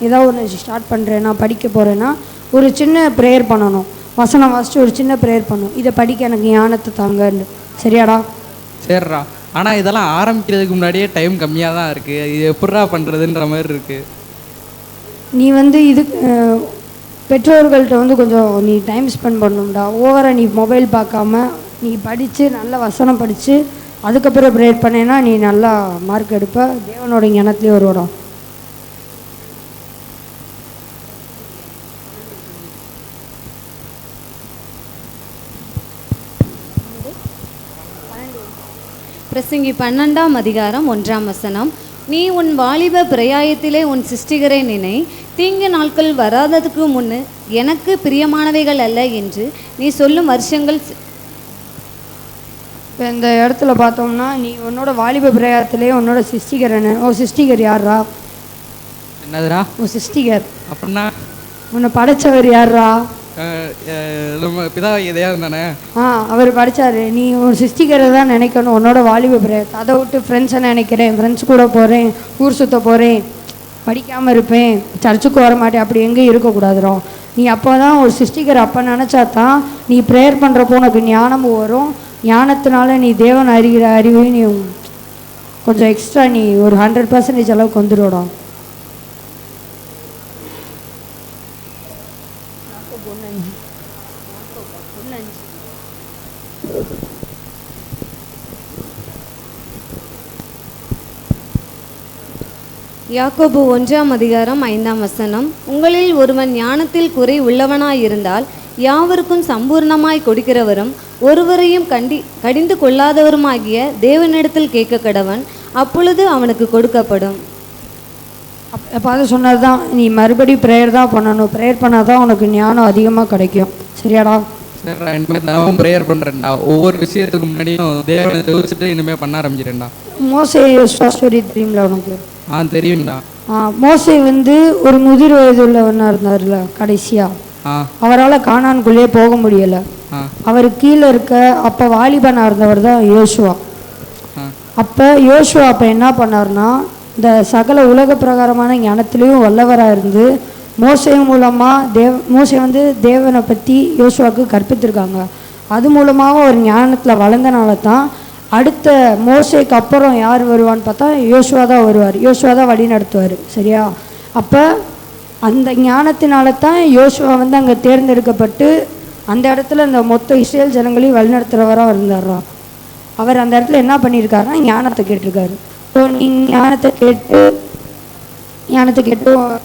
ஏதாவது ஒன்று ஸ்டார்ட் பண்ணுறேன்னா படிக்க போகிறேன்னா ஒரு சின்ன ப்ரேயர் பண்ணணும். வசனம் வாசித்து ஒரு சின்ன ப்ரேயர் பண்ணும், இதை படிக்க எனக்கு ஞானத்தை தாங்கன்னு. சரியாடா? சரிடா. ஆனால் இதெல்லாம் ஆரம்பிக்கிறதுக்கு முன்னாடியே டைம் கம்மியாக தான் இருக்குது, இது எப்படா பண்ணுறதுன்ற மாதிரி இருக்குது. நீ வந்து இது பெற்றோர்கள்ட்ட வந்து கொஞ்சம் நீ டைம் ஸ்பெண்ட் பண்ணணும்டா. ஓவராக நீ மொபைல் பார்க்காம நீ படித்து நல்ல வசனம் படித்து அதுக்கப்புறம் ப்ரேயர் பண்ணேன்னா நீ நல்லா மார்க் எடுப்ப, தேவனோட ஞானத்துலேயே வருவாடா. பிரசங்கி 12ஆம் அதிகாரம் 1ஆம் வசனம். நீ உன் வாலிப பிரயாயத்திலே உன் சிருஷ்டிகரை நினை, தீங்கு நாட்கள் வராததுக்கு முன்னு எனக்கு பிரியமானவைகள் அல்ல என்று நீ சொல்லும் வருஷங்கள். இப்போ இந்த இடத்துல பார்த்தோம்னா நீ உன்னோட வாலிப பிரயாயத்திலே உன்னோட சிருஷ்டிகர் என்ன? ஓ சிருஷ்டிகர் யாரா? என்னதுடா? ஓ சிருஷ்டிகர் அப்படின்னா உன்னை படைச்சவர் யாரா? நம்ம பிதா எதையா தானே. அவர் படித்தார். நீ ஒரு சிருஷ்டிகரை தான் நினைக்கணும் உன்னோட வாலிப பிரயாயத்தை. அதை விட்டு ஃப்ரெண்ட்ஸை நினைக்கிறேன், ஃப்ரெண்ட்ஸ் கூட போகிறேன், ஊர் சுற்ற போகிறேன், படிக்காமல் இருப்பேன், சர்ச்சுக்கு வர மாட்டேன், அப்படி எங்கேயும் இருக்கக்கூடாதுரோ. நீ அப்போ தான் ஒரு சிருஷ்டிகர் அப்போ நினச்சா தான் நீ ப்ரேயர் பண்ணுறப்போ உனக்கு ஞானமும் வரும். ஞானத்தினால நீ தேவன் அறிகிற அறிவையும் நீ கொஞ்சம் எக்ஸ்ட்ரா நீ ஒரு 100% அளவுக்கு வந்துடுவோம். யாக்கோபு 1ஆம் அதிகாரம் 5ஆம் வசனம். உங்களில் ஒருவன் ஞானத்தில் குறை உள்ளவனாயிருந்தால் யாவருக்கும் சம்பூர்ணமாய் கொடுக்கிறவரும் ஒருவரையும் கடிந்து கொள்ளாதவருமாகிய தேவனிடத்தில் கேட்க கடவன், அப்பொழுது அவனுக்கு கொடுக்கப்படும். அப்போ அதை சொன்னது தான் நீ மறுபடியும் ப்ரேயர் தான் பண்ணணும். ப்ரேயர் பண்ணால் தான் உனக்கு ஞானம் அதிகமாக கிடைக்கும். சரியாடா? சரிடா, இனிமேல் நான் ப்ரேயர் பண்ணுறேன்டா. ஒவ்வொரு விஷயத்துக்கு முன்னாடியும் தேவனை தெரிவிச்சுட்டு இனிமேல் பண்ண ஆரம்பிச்சிட்டேன்டா. மோசே ஸ்டோரி தெரியுங்களா உனக்கு? தெரியும்டா. மோசே வந்து ஒரு முதிர் வயது உள்ளவனாக இருந்தார்ல கடைசியாக. அவரால் கானானுக்குள்ளே போக முடியலை. அவர் கீழே இருக்க அப்போ வாலிபனாக இருந்தவர் தான் யோசுவா. அப்போ யோசுவா அப்போ என்ன பண்ணார்னா இந்த சகல உலக பிரகாரமான ஞானத்திலையும் வல்லவராக இருந்து மோசே மூலமாக மோசே வந்து தேவனை பற்றி யோசுவாவுக்கு கற்பித்திருக்காங்க. அது மூலமாக ஒரு ஞானத்தில் வளர்ந்தனால தான் அடுத்த மோசேக்கு அப்புறம் யார் வருவான்னு பார்த்தா யோசுவா தான் வருவார். யோசுவா தான் வழி நடத்துவார். சரியா? அப்போ அந்த ஞானத்தினால தான் யோசுவா வந்து அங்கே தேர்ந்தெடுக்கப்பட்டு அந்த இடத்துல இந்த மொத்த இஸ்ரேல் ஜனங்களையும் வழிநடத்துகிறவராக இருந்தாரா. அவர் அந்த இடத்துல என்ன பண்ணியிருக்காருன்னா ஞானத்தை கேட்டிருக்காரு. ஸோ நீ ஞானத்தை கேட்டு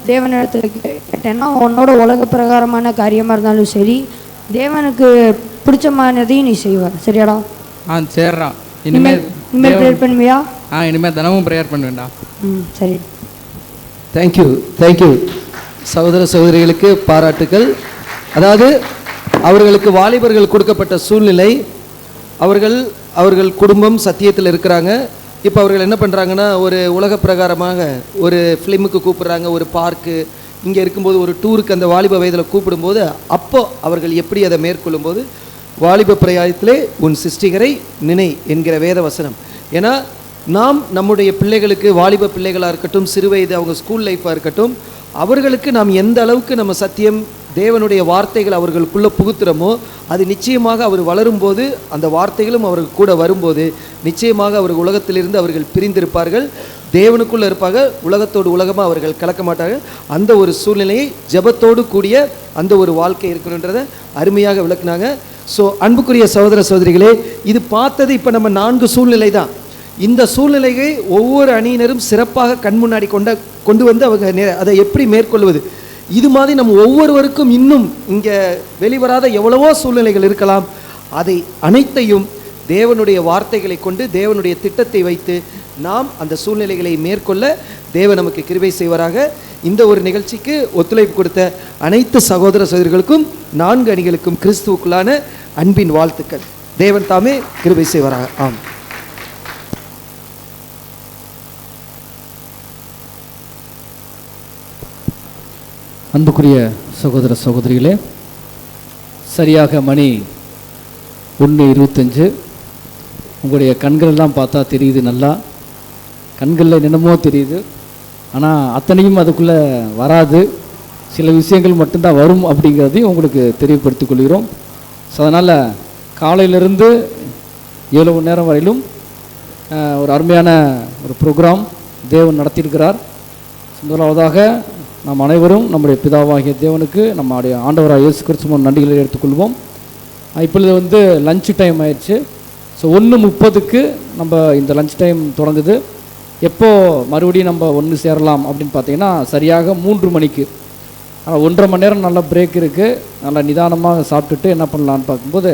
தேவனிடத்தில் கேட்டேன்னா உன்னோட உலக பிரகாரமான காரியமாக இருந்தாலும் சரி தேவனுக்கு பிடிச்சமானதையும் நீ செய்வார். சரியாடா? சரிடா. இனிமேல் ப்ரேயர் பண்ணுவியா? இனிமேல் தினமும் ப்ரேயர் பண்ணுவேன்டா. சரி. தேங்க்யூ சகோதர சகோதரிகளுக்கு பாராட்டுக்கள். அதாவது அவர்களுக்கு வாலிபர்கள் கொடுக்கப்பட்ட சூழ்நிலை, அவர்கள் குடும்பம் சத்தியத்தில் இருக்கிறாங்க. இப்போ அவர்கள் என்ன பண்ணுறாங்கன்னா ஒரு உலக பிரகாரமாக ஒரு ஃபிலிமுக்கு கூப்பிட்றாங்க, ஒரு பார்க்கு இங்கே இருக்கும்போது ஒரு டூருக்கு அந்த வாலிப வயதில் கூப்பிடும்போது அப்போ அவர்கள் எப்படி அதை மேற்கொள்ளும் போது வாலிப பிரயாயத்திலே உன் சிருஷ்டிகரை நினை என்கிற வேத வசனம். ஏன்னா நாம் நம்முடைய பிள்ளைகளுக்கு, வாலிப பிள்ளைகளாக இருக்கட்டும், சிறுவயது அவங்க ஸ்கூல் லைஃப்பாக இருக்கட்டும், அவர்களுக்கு நாம் எந்த அளவுக்கு நம்ம சத்தியம், தேவனுடைய வார்த்தைகள் அவர்களுக்குள்ளே புகுத்துறோமோ அது நிச்சயமாக அவர் வளரும்போது அந்த வார்த்தைகளும் அவர்கள் கூட வரும்போது நிச்சயமாக அவர் உலகத்திலிருந்து அவர்கள் பிரிந்திருப்பார்கள், தேவனுக்குள்ளே இருப்பாங்க, உலகத்தோடு உலகமாக அவர்கள் கலக்க மாட்டார்கள். அந்த ஒரு சூழ்நிலையை ஜெபத்தோடு கூடிய அந்த ஒரு வாழ்க்கை இருக்கணுன்றதை அருமையாக விளக்குனாங்க. ஸோ அன்புக்குரிய சகோதர சகோதரிகளே, இது பார்த்தது இப்போ நம்ம 4 சூழ்நிலை தான். இந்த சூழ்நிலையை ஒவ்வொரு அணியினரும் சிறப்பாக கண் முன்னாடி கொண்டு வந்து அவங்க அதை எப்படி மேற்கொள்வது, இது மாதிரி நம்ம ஒவ்வொருவருக்கும் இன்னும் இங்கே வெளிவராத எவ்வளவோ சூழ்நிலைகள் இருக்கலாம். அதை அனைத்தையும் தேவனுடைய வார்த்தைகளை கொண்டு, தேவனுடைய திட்டத்தை வைத்து நாம் அந்த சூழ்நிலைகளை மேற்கொள்ள தேவன் நமக்கு கிருபை செய்வாராக. இந்த ஒரு நிகழ்ச்சிக்கு ஒத்துழைப்பு கொடுத்த அனைத்து சகோதர சகோதரிகளுக்கும் 4 அணிகளுக்கும் கிறிஸ்துவுக்குள்ளான அன்பின் வாழ்த்துக்கள். தேவன் தாமே கிருபை செய்வாராக. ஆம். அன்புக்குரிய சகோதர சகோதரிகளே, சரியாக மணி 1:25. உங்களுடைய கண்களெல்லாம் பார்த்தா தெரியுது, நல்லா கண்களில் என்னமோ தெரியுது, ஆனால் அத்தனையும் அதுக்குள்ளே வராது, சில விஷயங்கள் மட்டும்தான் வரும் அப்படிங்கிறதையும் உங்களுக்கு தெரியப்படுத்திக் கொள்கிறோம். ஸோ அதனால் காலையிலிருந்து 7 மணி நேரம் வரையிலும் ஒரு அருமையான ஒரு ப்ரோக்ராம் தேவன் நடத்தியிருக்கிறார். முதலாவதாக நாம் அனைவரும் நம்முடைய பிதாவாகிய தேவனுக்கு, நம்முடைய ஆண்டவராக இயேசு கிறிஸ்துவின் நன்றிகளை எடுத்துக்கொள்வோம். இப்பொழுது லஞ்ச் டைம் ஆயிடுச்சு. ஸோ 1:30க்கு நம்ம இந்த லஞ்ச் டைம் தொடங்குது. எப்போ மறுபடியும் நம்ம ஒன்று சேரலாம் அப்படின்னு பார்த்தீங்கன்னா சரியாக 3 மணிக்கு. ஆனால் 1.5 மணி நேரம் நல்லா பிரேக் இருக்குது. நல்லா நிதானமாக சாப்பிட்டுட்டு என்ன பண்ணலான்னு பார்க்கும்போது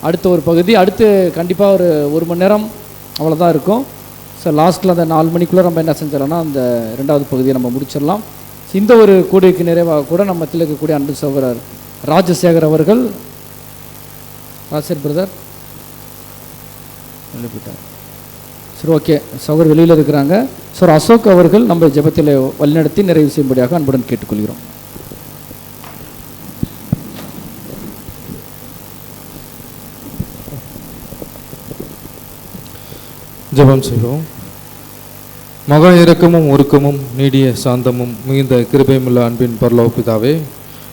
அடுத்த ஒரு பகுதி, அடுத்து கண்டிப்பாக ஒரு 1 மணி நேரம் அவ்வளோதான் இருக்கும். ஸோ லாஸ்ட்டில் அந்த 4 மணிக்குள்ளே நம்ம என்ன செஞ்சிடலாம்னா அந்த 2வது பகுதியை நம்ம முடிச்சிடலாம். இந்த ஒரு கூடைக்கு நிறைவாக கூட நம்ம மத்தியில் இருக்கக்கூடிய அன்பு சகோதரர் ராஜசேகர் அவர்கள், ராஜசேகர் பிரதர் போயிட்டார். சரி, ஓகே, சகோதரர் வெளியில் இருக்கிறாங்க. சார் அசோக் அவர்கள் நம்ம ஜெபத்தில் வழிநடத்தி நிறைவு செய்யும்படியாக அன்புடன் கேட்டுக்கொள்கிறோம். ஜெபம் செய்வோம். மகா இரக்கமும் உருக்கமும் நீடிய சாந்தமும் மிகுந்த கிருபையுமுள்ள அன்பின் பரலோக பிதாவே,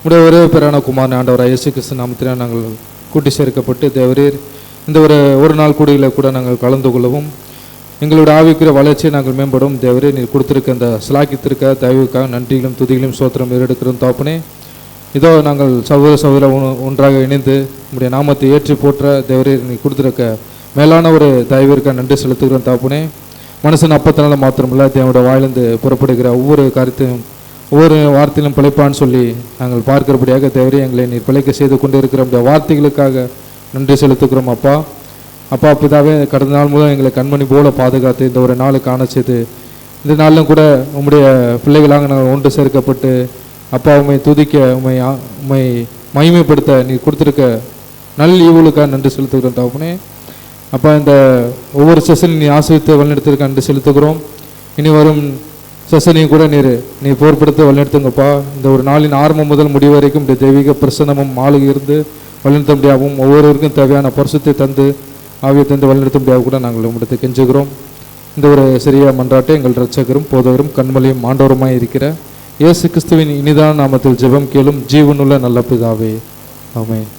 உடைய ஒரே பேரான குமாரன் ஆண்டவர் இயேசு கிறிஸ்து நாமத்தினால் நாங்கள் கூட்டி சேர்க்கப்பட்டு தேவரீர் இந்த ஒரு நாள் கூடியில் கூட நாங்கள் கலந்து கொள்ளவும், எங்களுடைய ஆவிக்குரிய வளர்ச்சியை நாங்கள் மேம்படும் தேவரே, நீர் கொடுத்திருக்க அந்த சிலாக்கித்திருக்க தயவுக்காக நன்றிகளும் துதிகளும் சோத்திரம் ஏறெடுக்கிறோம் தாப்பனே. இதோ நாங்கள் சகோதர ஒன்றாக இணைந்து உங்களுடைய நாமத்தை ஏற்றி போற்ற தேவரே, நீர் கொடுத்திருக்க மேலான ஒரு தயவிற்காக நன்றி செலுத்துகிறோம் தாப்பனே. மனுஷன் அப்பத்தினால மாத்திரமில்ல, தேவனுடைய வாயிலிருந்து புறப்படுகிற ஒவ்வொரு காரியத்தையும் ஒவ்வொரு வார்த்தையிலும் பிழைப்பான்னு சொல்லி நாங்கள் பார்க்கிறபடியாக தேவரே, எங்களை நீர் பிழைக்க செய்து கொண்டு இருக்கிற இந்த வார்த்தைகளுக்காக நன்றி செலுத்துகிறோம் அப்பா. அப்பா பிதாவே, கடந்த நாள் முதல் எங்களை கண்மணி போல பாதுகாத்து இந்த ஒரு நாளை காண செய்து இந்த நாளிலும் கூட உம்முடைய பிள்ளைகளாக நாங்கள் ஒன்று சேர்க்கப்பட்டு அப்பா உண்மை துதிக்க உண்மை மகிமைப்படுத்த நீ கொடுத்துருக்க நல் ஈவுகளுக்காக நன்றி செலுத்துகிறோம் தாப்பனே. அப்பா, இந்த ஒவ்வொரு செஷனையும் நீ ஆசிரியத்தை வழிநடத்திருக்க நன்றி செலுத்துகிறோம். இனி வரும் செஷனையும் கூட நீ பொறுப்படுத்த வழிநடத்துங்கப்பா. இந்த ஒரு நாளின் ஆரம்பம் முதல் முடிவு வரைக்கும் இந்த தெய்வீக பிரசனமும் ஆளுகை இருந்து வழிநடத்த முடியாகவும் ஒவ்வொருவருக்கும் தேவையான பரிசுத்தை தந்து ஆவியை தந்து வழிநடத்த முடியாது கூட நாங்கள் உங்களிடத்தை கெஞ்சுகிறோம். இந்த ஒரு சிறிய மன்றாட்டை எங்கள் இரட்சகரும் போதவரும் கண்மலையும் ஆண்டவருமாய் இருக்கிற இயேசு கிறிஸ்துவின் இனிதான நாமத்தில் ஜெபம் கேளும் ஜீவனுள்ள நல்ல பிதாவே, ஆமென்.